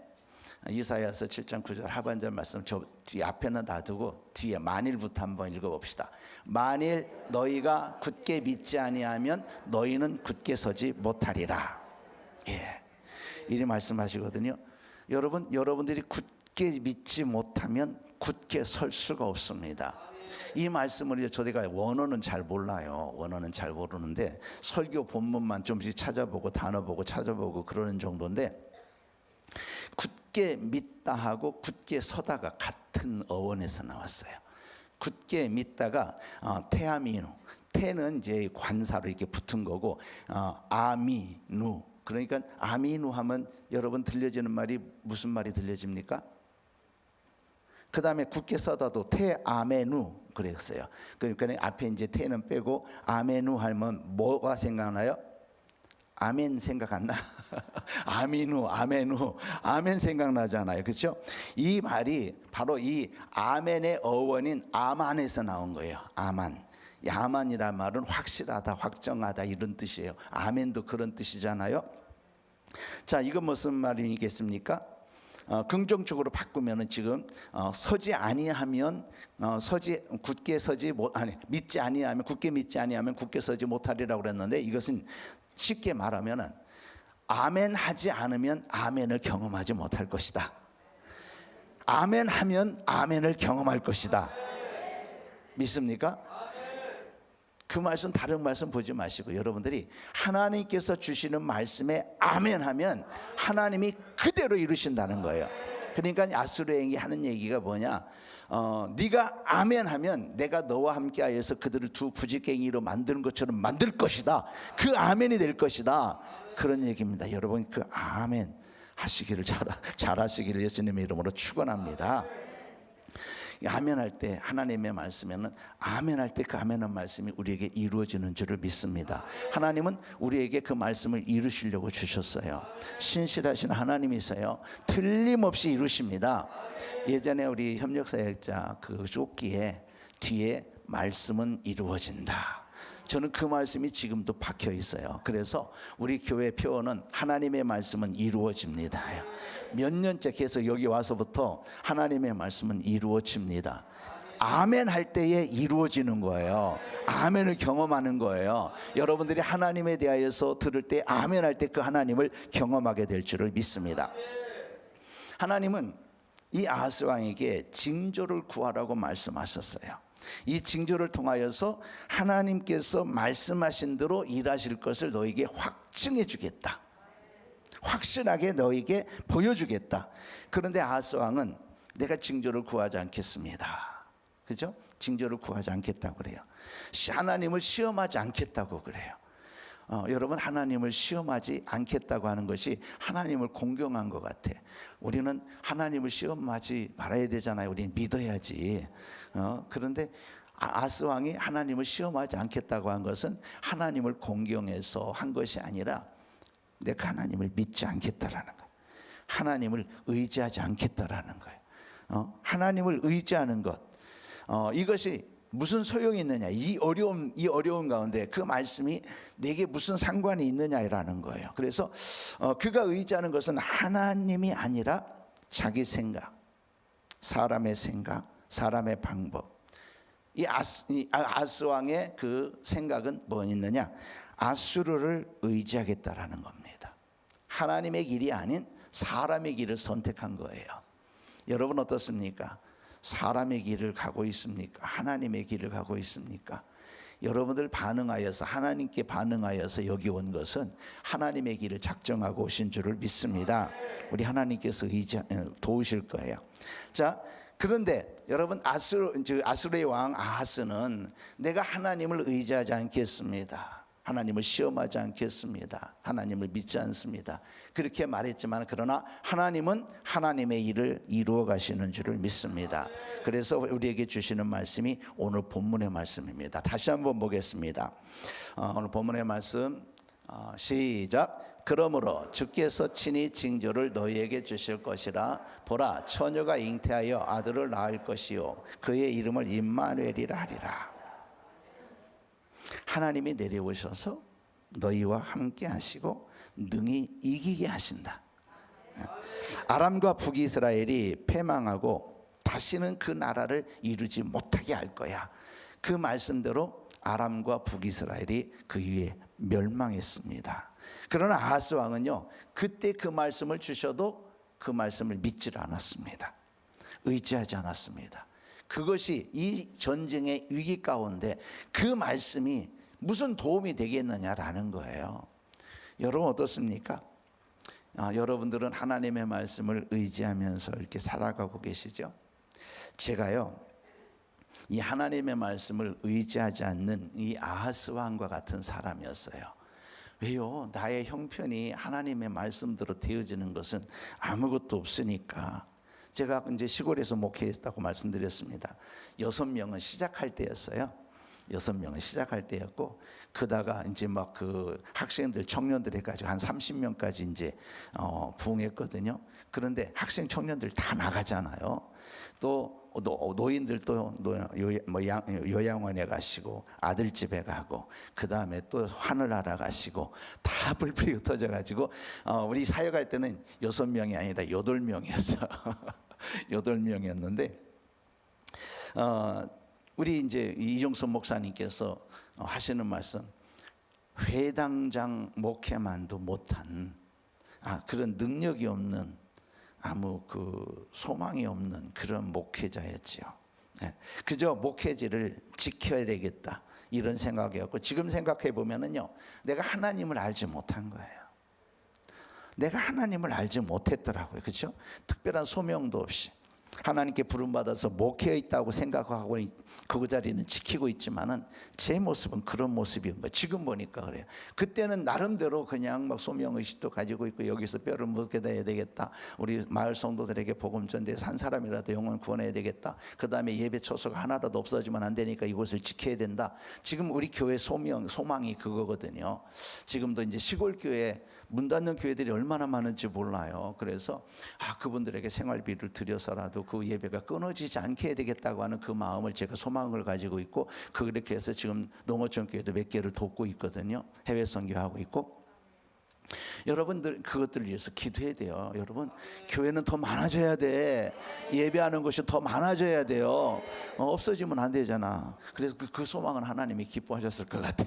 이사야서 7장 9절 하반절 말씀, 저 뒤 앞에는 놔두고 뒤에 만일부터 한번 읽어봅시다. 만일 너희가 굳게 믿지 아니하면 너희는 굳게 서지 못하리라. 예, 이리 말씀하시거든요. 여러분들이 굳게 믿지 못하면 굳게 설 수가 없습니다. 이 말씀을 저희가 원어는 잘 몰라요. 원어는 잘 모르는데 설교 본문만 좀씩 찾아보고 단어 보고 찾아보고 그러는 정도인데, 굳게 믿다 하고 굳게 서다가 같은 어원에서 나왔어요. 굳게 믿다가 테아미누, 테는 이제 관사로 이렇게 붙은 거고, 아미누, 그러니까 아미누 하면 여러분 들려지는 말이 무슨 말이 들려집니까? 그 다음에 굳게 서다도 테아메누 그랬어요. 그러니까 앞에 이제 테는 빼고 아메누 하면 뭐가 생각나요? 아멘 생각 안 나? 아미누, 아메누, 아멘 생각나잖아요. 그렇죠? 이 말이 바로 이 아멘의 어원인 아만에서 나온 거예요. 아만. 아만이란 말은 확실하다, 확정하다 이런 뜻이에요. 아멘도 그런 뜻이잖아요. 자, 이건 무슨 말이겠습니까? 긍정적으로 바꾸면은 지금 서지 아니하면 굳게 서지 못, 아니 믿지 아니하면 굳게 믿지 아니하면 굳게 서지 못하리라고 그랬는데, 이것은 쉽게 말하면은 아멘 하지 않으면 아멘을 경험하지 못할 것이다. 아멘 하면 아멘을 경험할 것이다. 믿습니까? 그 말씀 다른 말씀 보지 마시고 여러분들이 하나님께서 주시는 말씀에 아멘 하면 하나님이 그대로 이루신다는 거예요. 그러니까 아수르 왕이 하는 얘기가 뭐냐? 네가 아멘 하면 내가 너와 함께하여서 그들을 두 부지깽이로 만드는 것처럼 만들 것이다. 그 아멘이 될 것이다. 그런 얘기입니다. 여러분 그 아멘 하시기를 잘하시기를 예수님의 이름으로 축원합니다. 아멘할 때 하나님의 말씀에는 아멘할 때 그 아멘한 말씀이 우리에게 이루어지는 줄을 믿습니다. 하나님은 우리에게 그 말씀을 이루시려고 주셨어요. 신실하신 하나님이세요. 틀림없이 이루십니다. 예전에 우리 협력사역자 그 조끼에 뒤에 말씀은 이루어진다. 저는 그 말씀이 지금도 박혀 있어요. 그래서 우리 교회 표어는 하나님의 말씀은 이루어집니다. 몇 년째 계속 여기 와서부터 하나님의 말씀은 이루어집니다. 아멘 할 때에 이루어지는 거예요. 아멘을 경험하는 거예요. 여러분들이 하나님에 대하여서 들을 때 아멘 할 때 그 하나님을 경험하게 될 줄을 믿습니다. 하나님은 이 아하스 왕에게 징조를 구하라고 말씀하셨어요. 이 징조를 통하여서 하나님께서 말씀하신 대로 일하실 것을 너에게 확증해 주겠다. 확실하게 너에게 보여주겠다. 그런데 아하스 왕은 내가 징조를 구하지 않겠습니다. 그죠? 징조를 구하지 않겠다고 그래요. 하나님을 시험하지 않겠다고 그래요. 여러분 하나님을 시험하지 않겠다고 하는 것이 하나님을 공경한 것 같아. 우리는 하나님을 시험하지 말아야 되잖아요. 우리는 믿어야지. 그런데 아하스 왕이 하나님을 시험하지 않겠다고 한 것은 하나님을 공경해서 한 것이 아니라 내가 하나님을 믿지 않겠다라는 거예요. 하나님을 의지하지 않겠다라는 거예요. 하나님을 의지하는 것, 이것이 무슨 소용이 있느냐? 이 어려움 가운데 그 말씀이 내게 무슨 상관이 있느냐라는 거예요. 그래서 그가 의지하는 것은 하나님이 아니라 자기 생각, 사람의 생각, 사람의 방법. 이 아하스 왕의 그 생각은 뭐 있느냐? 아수르를 의지하겠다라는 겁니다. 하나님의 길이 아닌 사람의 길을 선택한 거예요. 여러분 어떻습니까? 사람의 길을 가고 있습니까? 하나님의 길을 가고 있습니까? 여러분들 반응하여서 하나님께 반응하여서 여기 온 것은 하나님의 길을 작정하고 오신 줄을 믿습니다. 우리 하나님께서 도우실 거예요. 자, 그런데 여러분 아수르의 왕 아하스는 내가 하나님을 의지하지 않겠습니다. 하나님을 시험하지 않겠습니다. 하나님을 믿지 않습니다. 그렇게 말했지만 그러나 하나님은 하나님의 일을 이루어 가시는 줄을 믿습니다. 그래서 우리에게 주시는 말씀이 오늘 본문의 말씀입니다. 다시 한번 보겠습니다. 오늘 본문의 말씀 시작. 그러므로 주께서 친히 징조를 너희에게 주실 것이라. 보라, 처녀가 잉태하여 아들을 낳을 것이요 그의 이름을 임마누엘이라 하리라. 하나님이 내려오셔서 너희와 함께 하시고 능히 이기게 하신다. 아람과 북이스라엘이 패망하고 다시는 그 나라를 이루지 못하게 할 거야. 그 말씀대로 아람과 북이스라엘이 그 위에 멸망했습니다. 그러나 아하스 왕은요, 그때 그 말씀을 주셔도 그 말씀을 믿질 않았습니다. 의지하지 않았습니다. 그것이 이 전쟁의 위기 가운데 그 말씀이 무슨 도움이 되겠느냐라는 거예요. 여러분 어떻습니까? 여러분들은 하나님의 말씀을 의지하면서 이렇게 살아가고 계시죠? 제가요, 이 하나님의 말씀을 의지하지 않는 이 아하스 왕과 같은 사람이었어요. 왜요? 나의 형편이 하나님의 말씀대로 되어지는 것은 아무것도 없으니까. 제가 이제 시골에서 목회했다고 말씀드렸습니다. 6명은 시작할 때였어요. 6명은 시작할 때였고, 그다가 이제 막 그 학생들, 청년들 해가지고 한 30명까지 이제 부흥했거든요. 그런데 학생, 청년들 다 나가잖아요. 또 노인들도 요양원에 가시고 아들 집에 가고 그 다음에 또 하늘나라 가시고 다 불빛이 흩어져 가지고 우리 사역할 때는 6명이 아니라 8명이었어. 8명이었는데 우리 이제 이종선 목사님께서 하시는 말씀, 회당장 목회만도 못한 그런 능력이 없는 아무 그 소망이 없는 그런 목회자였지요. 그저 목회지를 지켜야 되겠다 이런 생각이었고, 지금 생각해 보면은요, 내가 하나님을 알지 못한 거예요. 내가 하나님을 알지 못했더라고요. 그렇죠? 특별한 소명도 없이 하나님께 부름받아서 목회에 있다고 생각하고 그 자리는 지키고 있지만은 제 모습은 그런 모습인 거예요. 지금 보니까 그래요. 그때는 나름대로 그냥 막 소명의식도 가지고 있고, 여기서 뼈를 묻게다 해야 되겠다, 우리 마을 성도들에게 복음 전대해서 한 사람이라도 영혼 구원해야 되겠다, 그 다음에 예배 초소가 하나라도 없어지면 안 되니까 이곳을 지켜야 된다. 지금 우리 교회 소망이 그거거든요. 지금도 이제 시골 교회 문 닫는 교회들이 얼마나 많은지 몰라요. 그래서 그분들에게 생활비를 들여서라도 그 예배가 끊어지지 않게 해야 되겠다고 하는 그 마음을, 제가 소망을 가지고 있고, 그렇게 해서 지금 농어촌 교회도 몇 개를 돕고 있거든요. 해외 선교하고 있고. 여러분들 그것들을 위해서 기도해야 돼요. 여러분, 교회는 더 많아져야 돼. 예배하는 것이 더 많아져야 돼요. 없어지면 안 되잖아. 그래서 그 소망은 하나님이 기뻐하셨을 것 같아.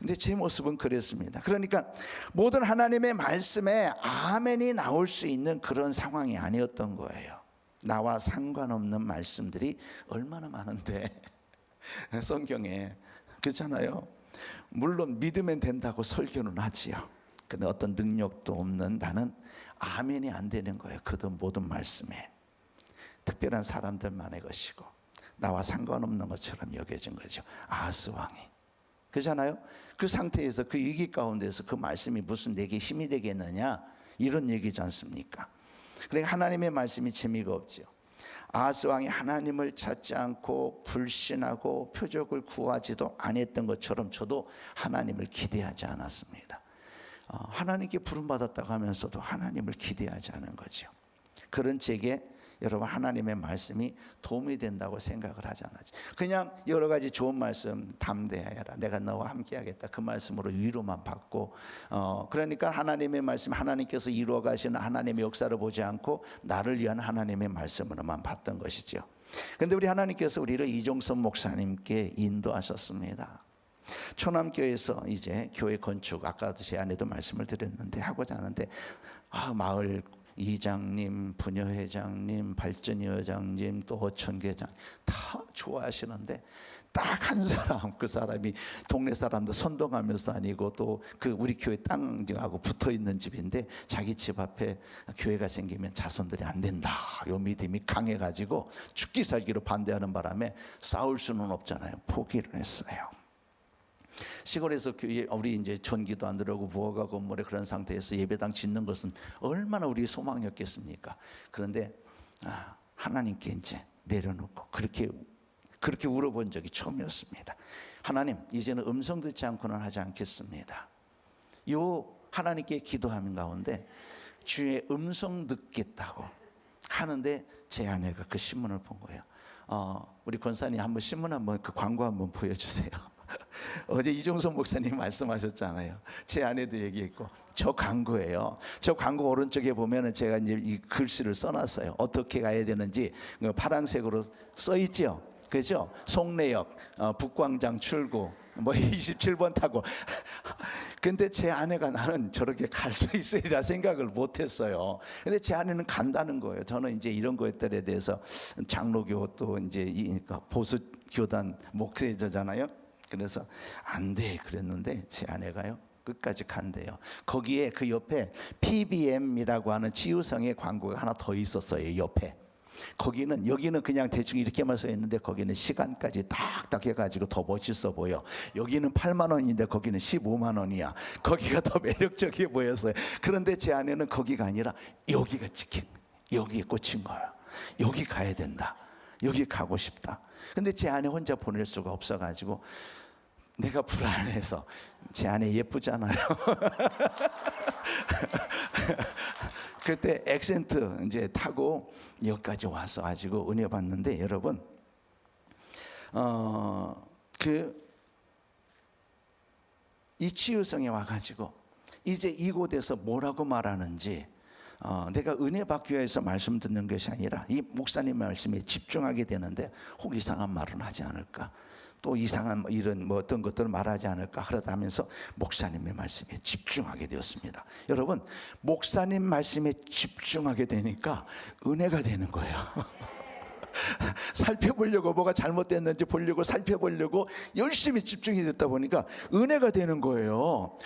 근데 제 모습은 그랬습니다. 그러니까 모든 하나님의 말씀에 아멘이 나올 수 있는 그런 상황이 아니었던 거예요. 나와 상관없는 말씀들이 얼마나 많은데 성경에, 그렇잖아요. 물론 믿으면 된다고 설교는 하지요. 근데 어떤 능력도 없는 나는 아멘이 안 되는 거예요. 그 모든 말씀에. 특별한 사람들만의 것이고 나와 상관없는 것처럼 여겨진 거죠. 아하스 왕이. 그렇잖아요. 그 상태에서, 그 위기 가운데서 그 말씀이 무슨 내게 힘이 되겠느냐, 이런 얘기지 않습니까? 그러니까 하나님의 말씀이 재미가 없죠. 아하스 왕이 하나님을 찾지 않고 불신하고 표적을 구하지도 않았던 것처럼 저도 하나님을 기대하지 않았습니다. 하나님께 부름받았다고 하면서도 하나님을 기대하지 않은 거죠. 그런 제게 여러분, 하나님의 말씀이 도움이 된다고 생각을 하지 않았지. 그냥 여러 가지 좋은 말씀, 담대하여라, 내가 너와 함께 하겠다, 그 말씀으로 위로만 받고, 그러니까 하나님의 말씀, 하나님께서 이루어 가시는 하나님의 역사를 보지 않고 나를 위한 하나님의 말씀으로만 봤던 것이죠. 그런데 우리 하나님께서 우리를 이종선 목사님께 인도하셨습니다. 초남교회에서 이제 교회 건축, 아까도 제 안에도 말씀을 드렸는데 하고자 하는데 마을 이장님, 부녀회장님, 발전위원장님, 또 어촌계장 다 좋아하시는데 딱 한 사람, 그 사람이 동네 사람들 선동하면서 다니고 또 그 우리 교회 땅하고 붙어 있는 집인데 자기 집 앞에 교회가 생기면 자손들이 안 된다. 요 믿음이 강해가지고 죽기 살기로 반대하는 바람에 싸울 수는 없잖아요. 포기를 했어요. 시골에서 교회 우리 이제 전기도 안 들어오고 부엌과 건물에 그런 상태에서 예배당 짓는 것은 얼마나 우리 소망이었겠습니까? 그런데 하나님께 이제 내려놓고 그렇게 울어본 적이 처음이었습니다. 하나님, 이제는 음성 듣지 않고는 하지 않겠습니다. 요 하나님께 기도하는 가운데 주의 음성 듣겠다고 하는데 제 아내가 그 신문을 본 거예요. 우리 권사님 한번 신문 한번 그 광고 한번 보여주세요. 어제 이종선 목사님 말씀하셨잖아요. 제 아내도 얘기했고 저 광고예요. 저 광고 오른쪽에 보면은 제가 이제 이 글씨를 써놨어요. 어떻게 가야 되는지 파란색으로 써 있죠. 그죠? 송내역 북광장 출구 뭐 27번 타고. 근데 제 아내가 나는 저렇게 갈 수 있으리라 생각을 못했어요. 근데 제 아내는 간다는 거예요. 저는 이제 이런 것들에 대해서 장로교 또 이제 보수 교단 목회자잖아요. 그래서 안 돼 그랬는데 제 아내가요 끝까지 간대요. 거기에 그 옆에 PBM이라고 하는 치유성의 광고가 하나 더 있었어요. 옆에. 여기는 그냥 대충 이렇게만 써 있는데 거기는 시간까지 딱딱 해가지고 더 멋있어 보여. 여기는 8만 원인데 거기는 15만 원이야. 거기가 더 매력적이게 보였어요. 그런데 제 아내는 거기가 아니라 여기가 여기에 꽂힌 거예요. 여기 가야 된다. 여기 가고 싶다. 근데 제 아내 혼자 보낼 수가 없어가지고 내가 불안해서, 제 아내 예쁘잖아요. 그때 액센트 이제 타고 여기까지 와서 가지고 은혜 받는데, 여러분 이 치유성에 와가지고 이제 이곳에서 뭐라고 말하는지 내가 은혜 받기 위해서 말씀 듣는 것이 아니라 이 목사님 말씀에 집중하게 되는데 혹 이상한 말은 하지 않을까, 또 이상한 이런 어떤 것들을 말하지 않을까 하다 하면서 목사님의 말씀에 집중하게 되었습니다. 여러분, 목사님 말씀에 집중하게 되니까 은혜가 되는 거예요. 살펴보려고, 뭐가 잘못됐는지 보려고 살펴보려고 열심히 집중이 됐다 보니까 은혜가 되는 거예요.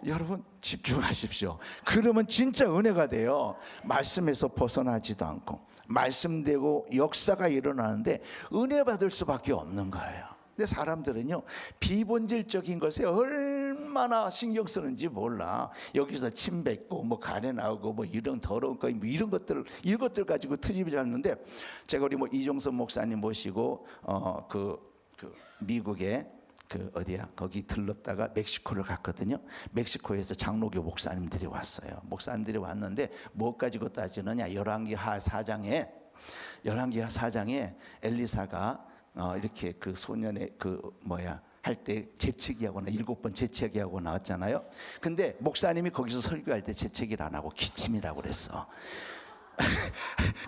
여러분 집중하십시오. 그러면 진짜 은혜가 돼요. 말씀에서 벗어나지도 않고 말씀되고 역사가 일어나는데 은혜 받을 수밖에 없는 거예요. 근데 사람들은요, 비본질적인 것에 얼마나 신경 쓰는지 몰라. 여기서 침 뱉고 뭐 가래 나오고 뭐 이런 더러운 거, 뭐 이런 것들 가지고 트집이 잡는데, 제가 우리 이종선 목사님 모시고 미국에 어디야 거기 들렀다가 멕시코를 갔거든요. 멕시코에서 장로교 목사님들이 왔어요. 목사님들이 왔는데 뭐 가지고 따지느냐, 열왕기하 4장에 엘리사가 이렇게 그 소년의 할 때 재채기하거나 7번 재채기하고 나왔잖아요. 근데 목사님이 거기서 설교할 때 재채기를 안 하고 기침이라고 그랬어.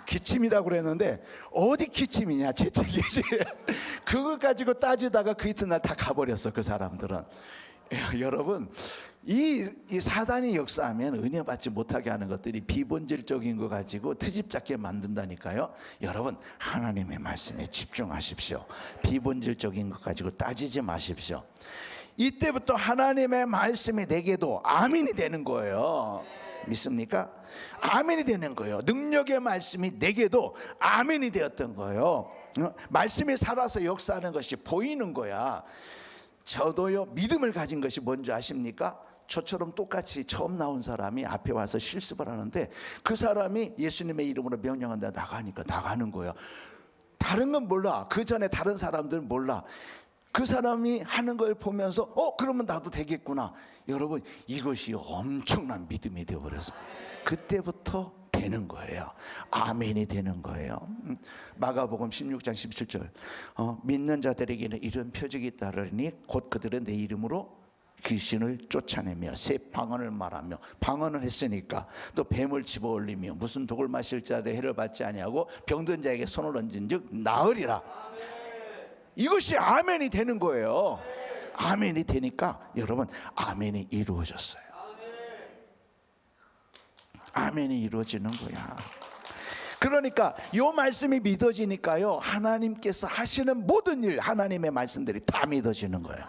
기침이라고 그랬는데 어디 기침이냐, 재채기지. 그거 가지고 따지다가 그 이튿날 다 가버렸어, 그 사람들은. 여러분, 이 사단이 역사하면 은혜 받지 못하게 하는 것들이 비본질적인 거 가지고 트집 잡게 만든다니까요. 여러분, 하나님의 말씀에 집중하십시오. 비본질적인 것 가지고 따지지 마십시오. 이때부터 하나님의 말씀이 내게도 아멘이 되는 거예요. 믿습니까? 아멘이 되는 거예요. 능력의 말씀이 내게도 아멘이 되었던 거예요. 말씀이 살아서 역사하는 것이 보이는 거야. 저도요, 믿음을 가진 것이 뭔지 아십니까? 저처럼 똑같이 처음 나온 사람이 앞에 와서 실습을 하는데 그 사람이 예수님의 이름으로 명령한다 나가니까 나가는 거야. 다른 건 몰라. 그 전에 다른 사람들은 몰라. 그 사람이 하는 걸 보면서 그러면 나도 되겠구나. 여러분, 이것이 엄청난 믿음이 되어버렸어요. 그때부터 되는 거예요. 아멘이 되는 거예요. 마가복음 16장 17절 믿는 자들에게는 이런 표적이 따르니 곧 그들은 내 이름으로 귀신을 쫓아내며 새 방언을 말하며, 방언을 했으니까 또 뱀을 집어올리며 무슨 독을 마실 자들 해를 받지 아니하고 병든 자에게 손을 얹은 즉 나으리라. 이것이 아멘이 되는 거예요. 아멘이 되니까 여러분, 아멘이 이루어졌어요. 아멘이 이루어지는 거야. 그러니까 이 말씀이 믿어지니까요, 하나님께서 하시는 모든 일, 하나님의 말씀들이 다 믿어지는 거예요.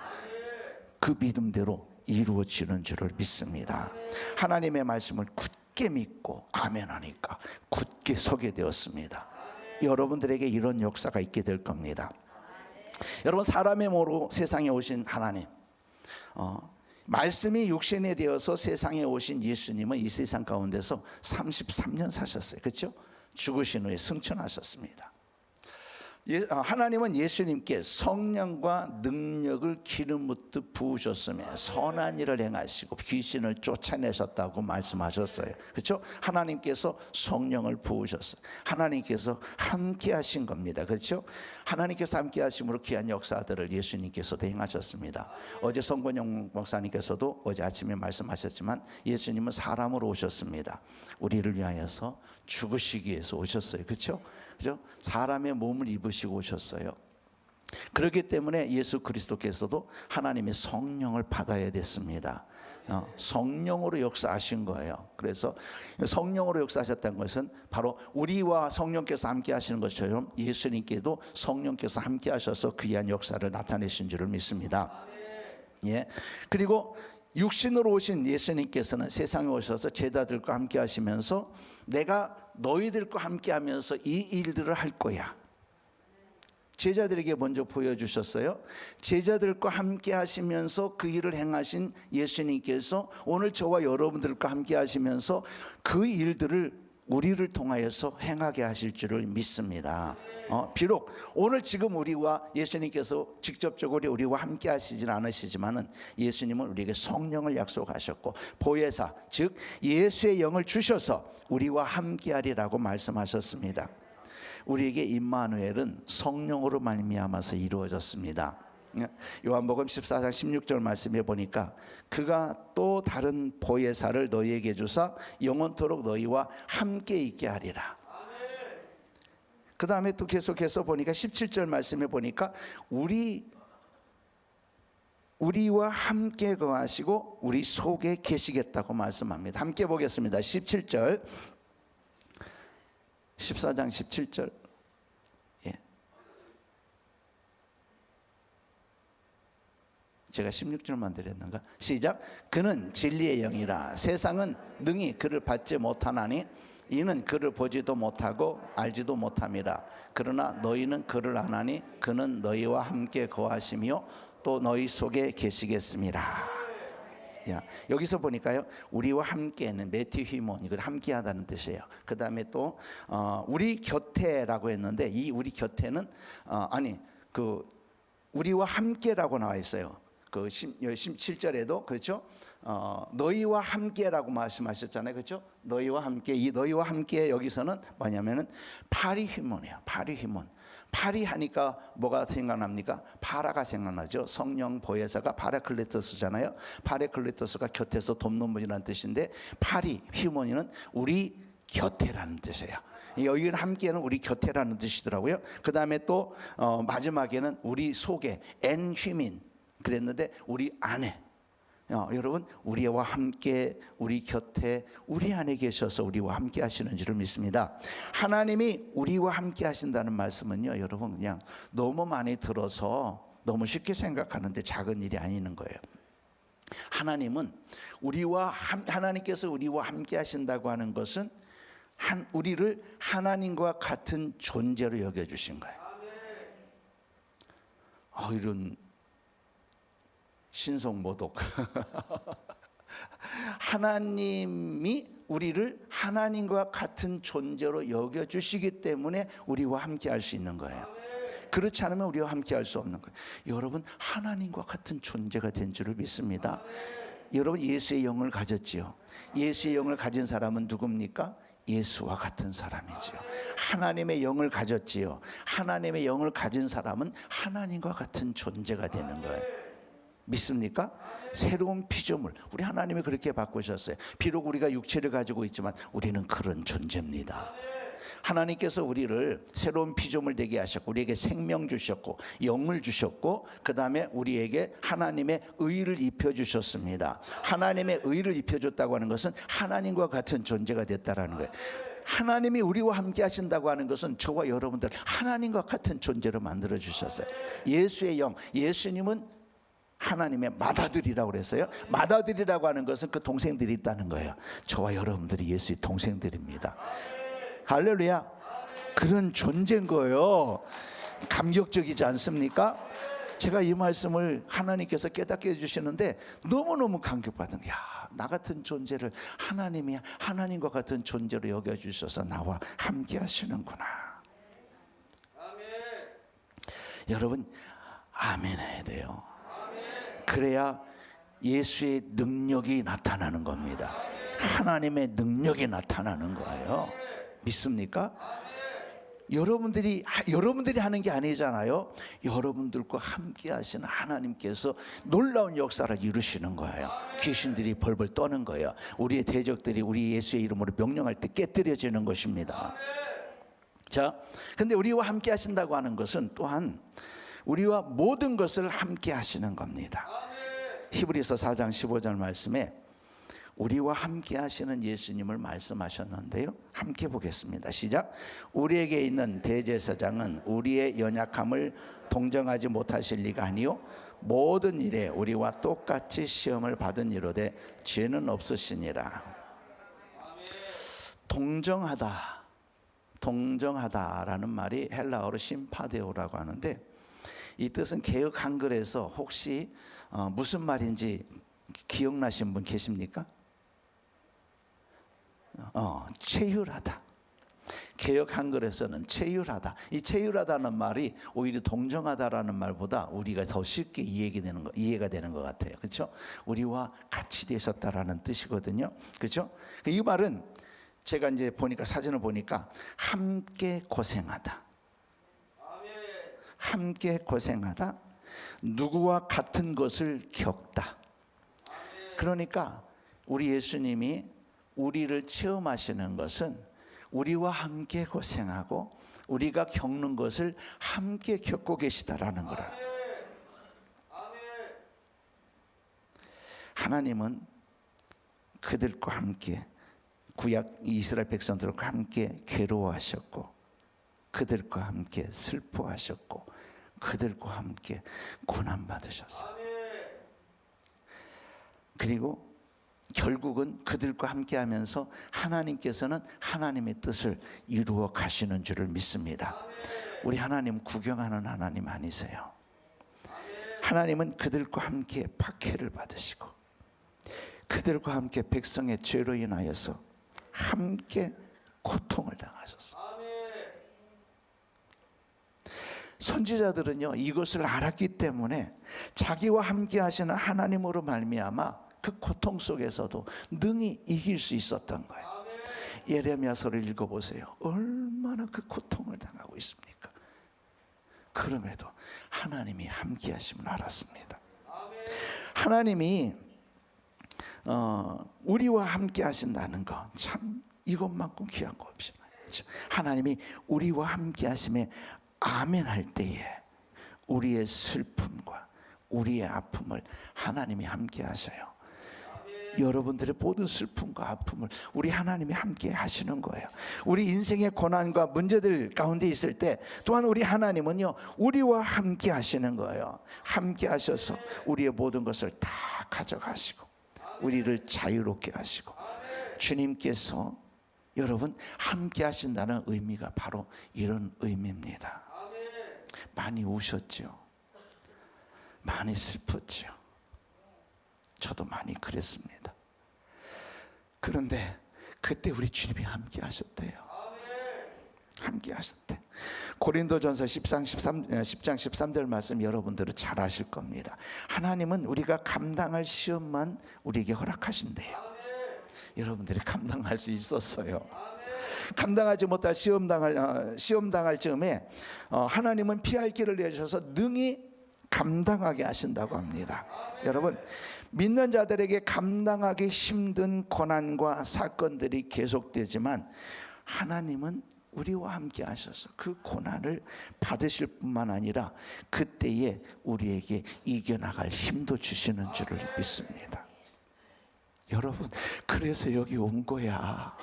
그 믿음대로 이루어지는 줄을 믿습니다. 하나님의 말씀을 굳게 믿고 아멘 하니까 굳게 서게 되었습니다. 여러분들에게 이런 역사가 있게 될 겁니다. 여러분, 사람의 모로 세상에 오신 하나님, 말씀이 육신이 되어서 세상에 오신 예수님은 이 세상 가운데서 33년 사셨어요. 그렇죠? 죽으신 후에 승천하셨습니다. 하나님은 예수님께 성령과 능력을 기름 붓듯 부으셨으며 선한 일을 행하시고 귀신을 쫓아내셨다고 말씀하셨어요. 그렇죠? 하나님께서 성령을 부으셨어요. 하나님께서 함께 하신 겁니다. 그렇죠? 하나님께서 함께 하심으로 귀한 역사들을 예수님께서도 행하셨습니다. 어제 성권영 목사님께서도 어제 아침에 말씀하셨지만 예수님은 사람으로 오셨습니다. 우리를 위하여서 죽으시기 위해서 오셨어요. 그렇죠? 그죠? 사람의 몸을 입으시고 오셨어요. 그렇기 때문에 예수 그리스도께서도 하나님의 성령을 받아야 됐습니다. 성령으로 역사하신 거예요. 그래서 성령으로 역사하셨다는 것은 바로 우리와 성령께서 함께 하시는 것처럼 예수님께도 성령께서 함께 하셔서 귀한 역사를 나타내신 줄을 믿습니다. 예. 그리고 육신으로 오신 예수님께서는 세상에 오셔서 제자들과 함께 하시면서 내가 너희들과 함께 하면서 이 일들을 할 거야. 제자들에게 먼저 보여주셨어요. 제자들과 함께 하시면서 그 일을 행하신 예수님께서 오늘 저와 여러분들과 함께 하시면서 그 일들을 우리를 통하여서 행하게 하실 줄을 믿습니다. 비록 오늘 지금 우리와 예수님께서 직접적으로 우리와 함께 하시진 않으시지만은 예수님은 우리에게 성령을 약속하셨고 보혜사, 즉 예수의 영을 주셔서 우리와 함께 하리라고 말씀하셨습니다. 우리에게 임마누엘은 성령으로 말미암아서 이루어졌습니다. 요한복음 14장 16절 말씀해 보니까 그가 또 다른 보혜사를 너희에게 주사 영원토록 너희와 함께 있게 하리라. 그 다음에 또 계속해서 보니까 17절 말씀해 보니까 우리와 함께 거하시고 우리 속에 계시겠다고 말씀합니다. 함께 보겠습니다. 17절 14장 17절. 제가 16절만 드렸는가? 시작. 그는 진리의 영이라 세상은 능히 그를 받지 못하나니 이는 그를 보지도 못하고 알지도 못함이라. 그러나 너희는 그를 아나니 그는 너희와 함께 거하시며 또 너희 속에 계시겠습니다. 야, 여기서 보니까요, 우리와 함께는 메티휘몬, 이걸 함께하다는 뜻이에요. 그 다음에 또 우리 곁에라고 했는데 이 우리 곁에는 우리와 함께라고 나와 있어요. 그 17절에도 그렇죠? 너희와 함께라고 말씀하셨잖아요. 그렇죠? 너희와 함께, 이 너희와 함께 여기서는 뭐냐면은 파리휘몬이에요. 파리휘몬. 파리 하니까 뭐가 생각납니까? 파라가 생각나죠. 성령 보혜사가 파라클레토스잖아요. 파라클레토스가 곁에서 돕는 분이라는 뜻인데 파리 휘몬이는 우리 곁에라는 뜻이에요. 여기는 함께는 우리 곁에라는 뜻이더라고요. 그 다음에 또 마지막에는 우리 속에 엔휘민 그랬는데 우리 안에. 여러분, 우리와 함께 우리 곁에 우리 안에 계셔서 우리와 함께 하시는 줄을 믿습니다. 하나님이 우리와 함께 하신다는 말씀은요, 여러분 그냥 너무 많이 들어서 너무 쉽게 생각하는데 작은 일이 아니는 거예요. 하나님은 하나님께서 우리와 함께 하신다고 하는 것은 우리를 하나님과 같은 존재로 여겨주신 거예요. 이런 신성모독. 하나님이 우리를 하나님과 같은 존재로 여겨주시기 때문에 우리와 함께 할 수 있는 거예요. 그렇지 않으면 우리와 함께 할 수 없는 거예요. 여러분, 하나님과 같은 존재가 된 줄을 믿습니다. 여러분, 예수의 영을 가졌지요. 예수의 영을 가진 사람은 누굽니까? 예수와 같은 사람이지요. 하나님의 영을 가졌지요. 하나님의 영을 가진 사람은 하나님과 같은 존재가 되는 거예요. 믿습니까? 새로운 피조물. 우리 하나님이 그렇게 바꾸셨어요. 비록 우리가 육체를 가지고 있지만 우리는 그런 존재입니다. 하나님께서 우리를 새로운 피조물 되게 하셨고 우리에게 생명 주셨고 영을 주셨고 그 다음에 우리에게 하나님의 의를 입혀주셨습니다. 하나님의 의를 입혀줬다고 하는 것은 하나님과 같은 존재가 됐다라는 거예요. 하나님이 우리와 함께 하신다고 하는 것은 저와 여러분들 하나님과 같은 존재로 만들어 주셨어요. 예수의 영, 예수님은 하나님의 맏아들이라고 그랬어요. 맏아들이라고 하는 것은 그 동생들이 있다는 거예요. 저와 여러분들이 예수의 동생들입니다. 할렐루야. 그런 존재인 거예요. 감격적이지 않습니까? 제가 이 말씀을 하나님께서 깨닫게 해주시는데 너무너무 감격받은 거야. 나 같은 존재를 하나님이 하나님과 같은 존재로 여겨주셔서 나와 함께 하시는구나. 아멘. 여러분 아멘 해야 돼요. 아멘. 그래야 예수의 능력이 나타나는 겁니다. 하나님의 능력이 나타나는 거예요. 믿습니까? 여러분들이 하는 게 아니잖아요. 여러분들과 함께 하시는 하나님께서 놀라운 역사를 이루시는 거예요. 귀신들이 벌벌 떠는 거예요. 우리의 대적들이 우리 예수의 이름으로 명령할 때 깨뜨려지는 것입니다. 자, 근데 우리와 함께 하신다고 하는 것은 또한 우리와 모든 것을 함께 하시는 겁니다. 히브리서 4장 15절 말씀에 우리와 함께 하시는 예수님을 말씀하셨는데요. 함께 보겠습니다. 시작. 우리에게 있는 대제사장은 우리의 연약함을 동정하지 못하실 리가 아니요 모든 일에 우리와 똑같이 시험을 받은 이로되 죄는 없으시니라. 동정하다라는 말이 헬라어로 심파데오라고 하는데 이 뜻은 개역 한글에서 혹시 무슨 말인지 기억나신 분 계십니까? 체휼하다. 개역 한글에서는 체휼하다. 이 체휼하다는 말이 오히려 동정하다라는 말보다 우리가 더 쉽게 이해가 되는 것 같아요. 그렇죠? 우리와 같이 되셨다라는 뜻이거든요. 그렇죠? 이 말은 제가 이제 보니까 사진을 보니까 함께 고생하다. 함께 고생하다. 누구와 같은 것을 겪다. 그러니까 우리 예수님이 우리를 체험하시는 것은 우리와 함께 고생하고 우리가 겪는 것을 함께 겪고 계시다라는 거라. 하나님은 그들과 함께 구약 이스라엘 백성들과 함께 괴로워하셨고 그들과 함께 슬퍼하셨고 그들과 함께 고난받으셨어요. 그리고 결국은 그들과 함께 하면서 하나님께서는 하나님의 뜻을 이루어 가시는 줄을 믿습니다. 우리 하나님 구경하는 하나님 아니세요. 하나님은 그들과 함께 박해를 받으시고 그들과 함께 백성의 죄로 인하여서 함께 고통을 당하셨어요. 선지자들은요 이것을 알았기 때문에 자기와 함께 하시는 하나님으로 말미암아 그 고통 속에서도 능히 이길 수 있었던 거예요. 예레미야서를 읽어보세요. 얼마나 그 고통을 당하고 있습니까? 그럼에도 하나님이 함께 하심을 알았습니다. 하나님이 우리와 함께 하신다는 거 참 이것만큼 귀한 거 없이 말이죠. 하나님이 우리와 함께 하심에 아멘 할 때에 우리의 슬픔과 우리의 아픔을 하나님이 함께 하셔요. 여러분들의 모든 슬픔과 아픔을 우리 하나님이 함께 하시는 거예요. 우리 인생의 고난과 문제들 가운데 있을 때 또한 우리 하나님은요 우리와 함께 하시는 거예요. 함께 하셔서 우리의 모든 것을 다 가져가시고 우리를 자유롭게 하시고 주님께서 여러분 함께 하신다는 의미가 바로 이런 의미입니다. 많이 우셨죠. 많이 슬펐죠. 저도 많이 그랬습니다. 그런데 그때 우리 주님이 함께 하셨대요. 함께 하셨대. 고린도전서 10장 13절 말씀 여러분들은 잘 아실 겁니다. 하나님은 우리가 감당할 시험만 우리에게 허락하신대요. 여러분들이 감당할 수 있었어요. 감당하지 못할 시험 당할 즈음에 하나님은 피할 길을 내주셔서 능히 감당하게 하신다고 합니다. 여러분 믿는 자들에게 감당하기 힘든 고난과 사건들이 계속되지만 하나님은 우리와 함께 하셔서 그 고난을 받으실 뿐만 아니라 그때에 우리에게 이겨나갈 힘도 주시는 줄을 믿습니다. 여러분, 그래서 여기 온 거야.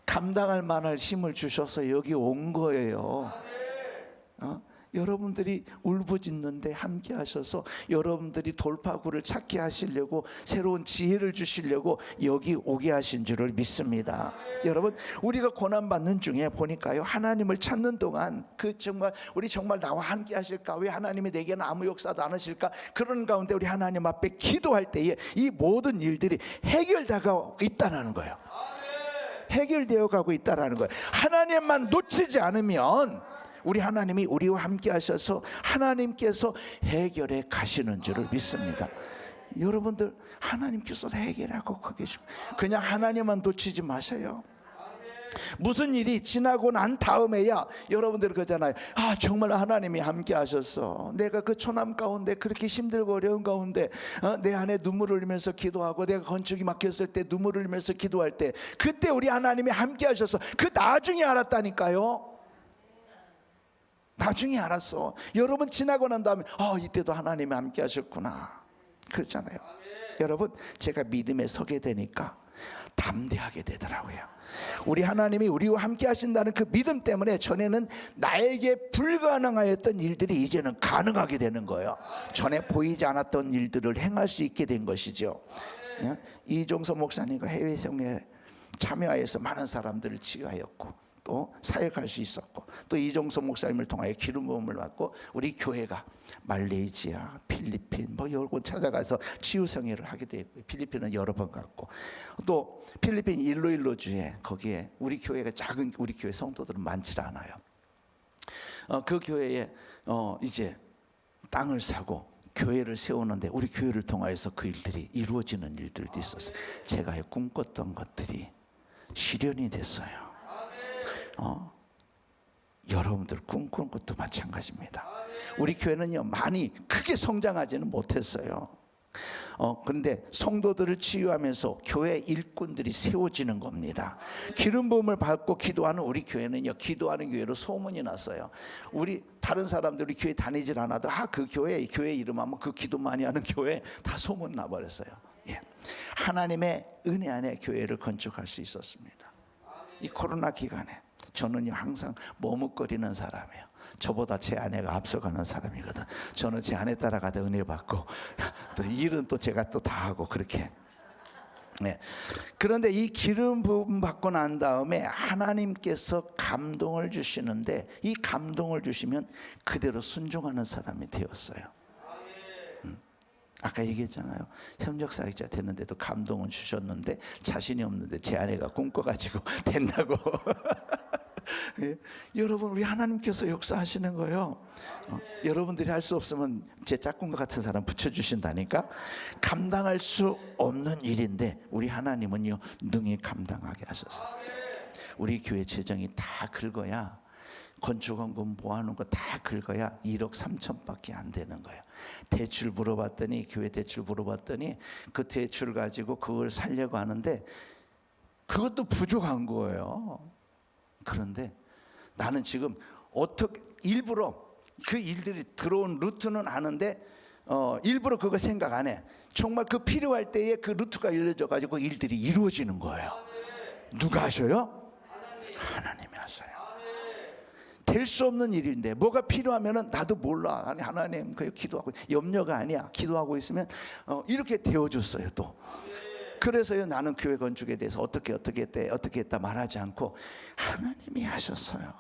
감당할 만한 힘을 주셔서 여기 온 거예요. 여러분들이 울부짖는데 함께 하셔서 여러분들이 돌파구를 찾게 하시려고 새로운 지혜를 주시려고 여기 오게 하신 줄을 믿습니다. 여러분, 우리가 고난받는 중에 보니까요, 하나님을 찾는 동안 우리 정말 나와 함께 하실까? 왜 하나님이 내게는 아무 역사도 안 하실까? 그런 가운데 우리 하나님 앞에 기도할 때에 이 모든 일들이 해결되고 있다는 거예요. 해결되어 가고 있다는 거예요. 하나님만 놓치지 않으면 우리 하나님이 우리와 함께 하셔서 하나님께서 해결해 가시는 줄을 믿습니다. 여러분들, 하나님께서 해결하고 계시고 그냥 하나님만 놓치지 마세요. 무슨 일이 지나고 난 다음에야 여러분들 그러잖아요. 정말 하나님이 함께 하셨어. 내가 그 초남 가운데 그렇게 힘들고 어려운 가운데 내 안에 눈물을 흘리면서 기도하고 내가 건축이 막혔을 때 눈물을 흘리면서 기도할 때 그때 우리 하나님이 함께 하셔서 그 나중에 알았다니까요. 나중에 알았어. 여러분, 지나고 난 다음에 이때도 하나님이 함께 하셨구나 그렇잖아요. 여러분, 제가 믿음에 서게 되니까 담대하게 되더라고요. 우리 하나님이 우리와 함께 하신다는 그 믿음 때문에 전에는 나에게 불가능하였던 일들이 이제는 가능하게 되는 거예요. 전에 보이지 않았던 일들을 행할 수 있게 된 것이죠. 이종서 목사님과 해외성에 참여하여서 많은 사람들을 치유하였고 또 사역할 수 있었고, 또 이종서 목사님을 통하여 기름 부음을 받고 우리 교회가 말레이시아, 필리핀 여러 곳 찾아가서 치유 성회를 하게 되고, 필리핀은 여러 번 갔고, 또 필리핀 일로일로 주에 거기에 우리 교회가 작은 우리 교회 성도들은 많지 않아요. 그 교회에 이제 땅을 사고 교회를 세우는데 우리 교회를 통하여서 그 일들이 이루어지는 일들도 있었어요. 제가 꿈꿨던 것들이 실현이 됐어요. 여러분들 꿈꾸는 것도 마찬가지입니다. 우리 교회는요, 많이 크게 성장하지는 못했어요. 그런데 성도들을 치유하면서 교회 일꾼들이 세워지는 겁니다. 기름 부음을 받고 기도하는 우리 교회는요, 기도하는 교회로 소문이 났어요. 우리 다른 사람들이 교회 다니질 않아도 그 교회 이름하면 그 기도 많이 하는 교회 다 소문 나버렸어요. 하나님의 은혜 안에 교회를 건축할 수 있었습니다. 이 코로나 기간에 저는요, 항상 머뭇거리는 사람이에요. 저보다 제 아내가 앞서가는 사람이거든. 저는 제 아내 따라가다 은혜 받고 또 일은 또 제가 또 다 하고 그렇게. 그런데 이 기름 부음 받고 난 다음에 하나님께서 감동을 주시는데, 이 감동을 주시면 그대로 순종하는 사람이 되었어요. 아까 얘기했잖아요. 협력사역자 됐는데도 감동은 주셨는데 자신이 없는데 제 아내가 꿈꿔가지고 된다고. 여러분, 우리 하나님께서 역사하시는 거예요. 여러분들이 할 수 없으면 제 짝꿍과 같은 사람 붙여주신다니까. 감당할 수 없는 일인데 우리 하나님은요, 능히 감당하게 하셔서 우리 교회 재정이 다 긁어야, 건축원금 모아놓은 거 다 긁어야 1억 3천밖에 안 되는 거예요. 대출 물어봤더니, 교회 대출 물어봤더니 그 대출 가지고 그걸 살려고 하는데 그것도 부족한 거예요. 그런데 나는 지금 일부러 그 일들이 들어온 루트는 아는데 일부러 그거 생각 안 해. 정말 그 필요할 때에 그 루트가 열려져 가지고 일들이 이루어지는 거예요. 누가 하셔요? 하나님이 하셔요. 될 수 없는 일인데 뭐가 필요하면은 나도 몰라. 아니, 하나님 그 기도하고, 염려가 아니야. 기도하고 있으면 이렇게 되어줬어요. 또 그래서요, 나는 교회 건축에 대해서 어떻게 했다 말하지 않고 하나님이 하셨어요.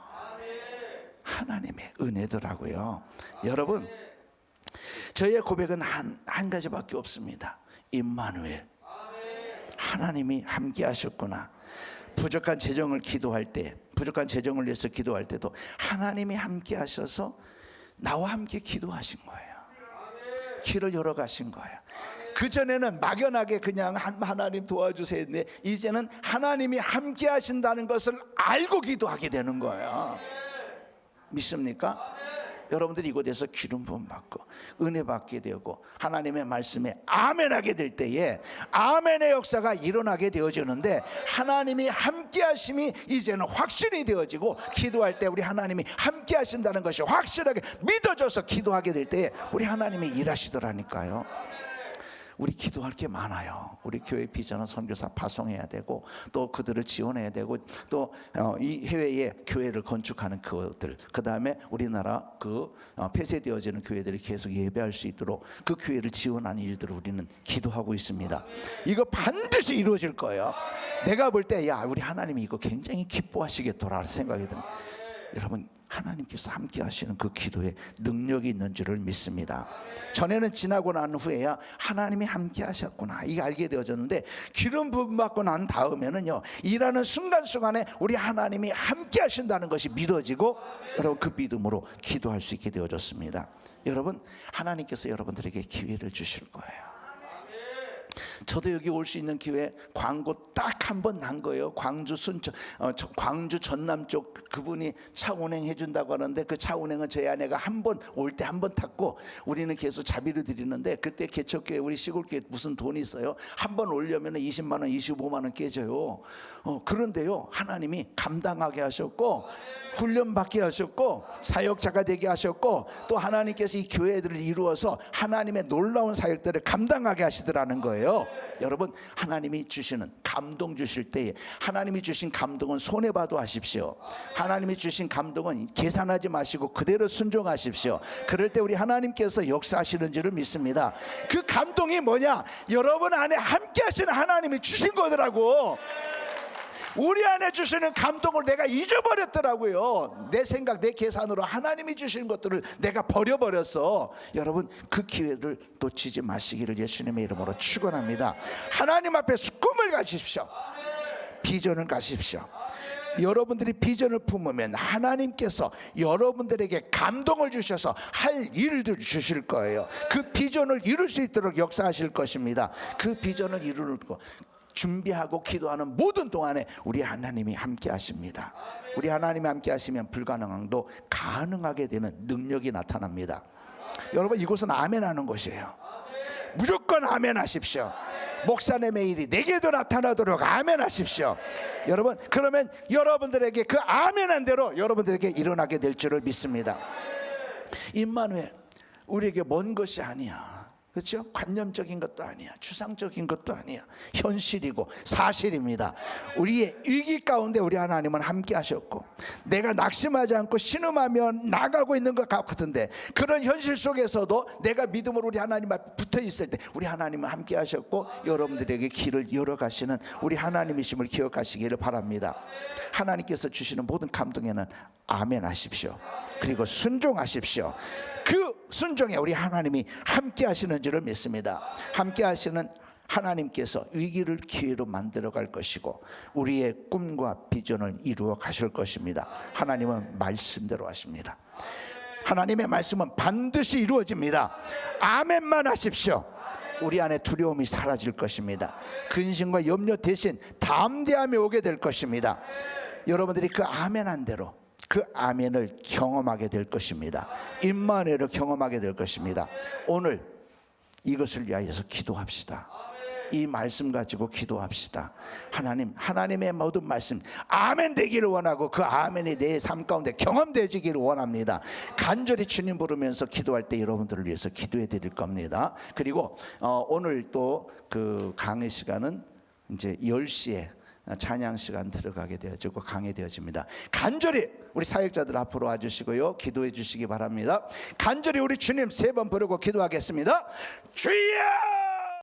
하나님의 은혜더라고요. 여러분, 저희의 고백은 한 가지밖에 없습니다. 임마누엘, 하나님이 함께 하셨구나. 부족한 재정을 위해서 기도할 때도 하나님이 함께 하셔서 나와 함께 기도하신 거예요. 길을 열어 가신 거예요. 그전에는 막연하게 그냥 하나님 도와주세요 했는데, 이제는 하나님이 함께 하신다는 것을 알고 기도하게 되는 거예요. 믿습니까? 여러분들이 이곳에서 기름 부음 받고 은혜 받게 되고 하나님의 말씀에 아멘하게 될 때에 아멘의 역사가 일어나게 되어지는데, 하나님이 함께 하심이 이제는 확신이 되어지고, 기도할 때 우리 하나님이 함께 하신다는 것이 확실하게 믿어져서 기도하게 될 때에 우리 하나님이 일하시더라니까요. 우리 기도할 게 많아요. 우리 교회 비전은 선교사 파송해야 되고, 또 그들을 지원해야 되고, 또 이 해외에 교회를 건축하는 그것들, 그 다음에 우리나라 폐쇄되어지는 교회들이 계속 예배할 수 있도록 그 교회를 지원하는 일들을 우리는 기도하고 있습니다. 이거 반드시 이루어질 거예요. 내가 볼 때 야, 우리 하나님이 이거 굉장히 기뻐하시겠더라 생각이 듭니다. 여러분, 하나님께서 함께 하시는 그 기도에 능력이 있는 줄을 믿습니다. 전에는 지나고 난 후에야 하나님이 함께 하셨구나 이게 알게 되어졌는데, 기름 부음 받고 난 다음에는요, 일하는 순간순간에 우리 하나님이 함께 하신다는 것이 믿어지고, 여러분 그 믿음으로 기도할 수 있게 되어졌습니다. 여러분, 하나님께서 여러분들에게 기회를 주실 거예요. 저도 여기 올 수 있는 기회 광고 딱 한 번 난 거예요. 광주 순천, 광주 전남 쪽 그분이 차 운행해 준다고 하는데, 그 차 운행은 저희 아내가 한 번 올 때 한 번 탔고, 우리는 계속 자비를 드리는데, 그때 개척교회 우리 시골교회 무슨 돈이 있어요? 한 번 오려면 20만 원 25만 원 깨져요. 그런데요, 하나님이 감당하게 하셨고, 훈련받게 하셨고, 사역자가 되게 하셨고, 또 하나님께서 이 교회들을 이루어서 하나님의 놀라운 사역들을 감당하게 하시더라는 거예요. 여러분, 하나님이 주시는 감동 주실 때에, 하나님이 주신 감동은 손해봐도 하십시오. 하나님이 주신 감동은 계산하지 마시고 그대로 순종하십시오. 그럴 때 우리 하나님께서 역사하시는 줄을 믿습니다. 그 감동이 뭐냐? 여러분 안에 함께 하시는 하나님이 주신 거더라고. 우리 안에 주시는 감동을 내가 잊어버렸더라고요. 내 생각, 내 계산으로 하나님이 주신 것들을 내가 버려버렸어. 여러분, 그 기회를 놓치지 마시기를 예수님의 이름으로 축원합니다. 하나님 앞에서 꿈을 가지십시오. 비전을 가지십시오. 여러분들이 비전을 품으면 하나님께서 여러분들에게 감동을 주셔서 할 일을 주실 거예요. 그 비전을 이룰 수 있도록 역사하실 것입니다. 그 비전을 이루고 준비하고 기도하는 모든 동안에 우리 하나님이 함께 하십니다. 우리 하나님이 함께 하시면 불가능함도 가능하게 되는 능력이 나타납니다. 여러분, 이곳은 아멘 하는 곳이에요. 무조건 아멘 하십시오. 목사님의 일이 내게도 나타나도록 아멘 하십시오. 여러분, 그러면 여러분들에게 그 아멘한 대로 여러분들에게 일어나게 될 줄을 믿습니다. 임마누엘, 우리에게 먼 것이 아니야. 그렇죠? 관념적인 것도 아니야. 추상적인 것도 아니야. 현실이고 사실입니다. 우리의 위기 가운데 우리 하나님은 함께 하셨고, 내가 낙심하지 않고 신음하며 나가고 있는 것 같은데, 그런 현실 속에서도 내가 믿음으로 우리 하나님 앞에 붙어 있을 때 우리 하나님은 함께 하셨고, 여러분들에게 길을 열어가시는 우리 하나님이심을 기억하시기를 바랍니다. 하나님께서 주시는 모든 감동에는 아멘 하십시오. 그리고 순종하십시오. 그 순종에 우리 하나님이 함께 하시는 줄을 믿습니다. 함께 하시는 하나님께서 위기를 기회로 만들어 갈 것이고, 우리의 꿈과 비전을 이루어 가실 것입니다. 하나님은 말씀대로 하십니다. 하나님의 말씀은 반드시 이루어집니다. 아멘만 하십시오. 우리 안에 두려움이 사라질 것입니다. 근심과 염려 대신 담대함이 오게 될 것입니다. 여러분들이 그 아멘한 대로 그 아멘을 경험하게 될 것입니다. 임마누엘을 경험하게 될 것입니다. 오늘 이것을 위하여서 기도합시다. 이 말씀 가지고 기도합시다. 하나님의 모든 말씀 아멘 되기를 원하고, 그 아멘이 내 삶 가운데 경험되지기를 원합니다. 간절히 주님 부르면서 기도할 때 여러분들을 위해서 기도해 드릴 겁니다. 그리고 오늘 또 그 강의 시간은 이제 10시에 찬양 시간 들어가게 되어지고 강해되어집니다. 간절히 우리 사역자들 앞으로 와주시고요, 기도해 주시기 바랍니다. 간절히 우리 주님 3번 부르고 기도하겠습니다. 주여!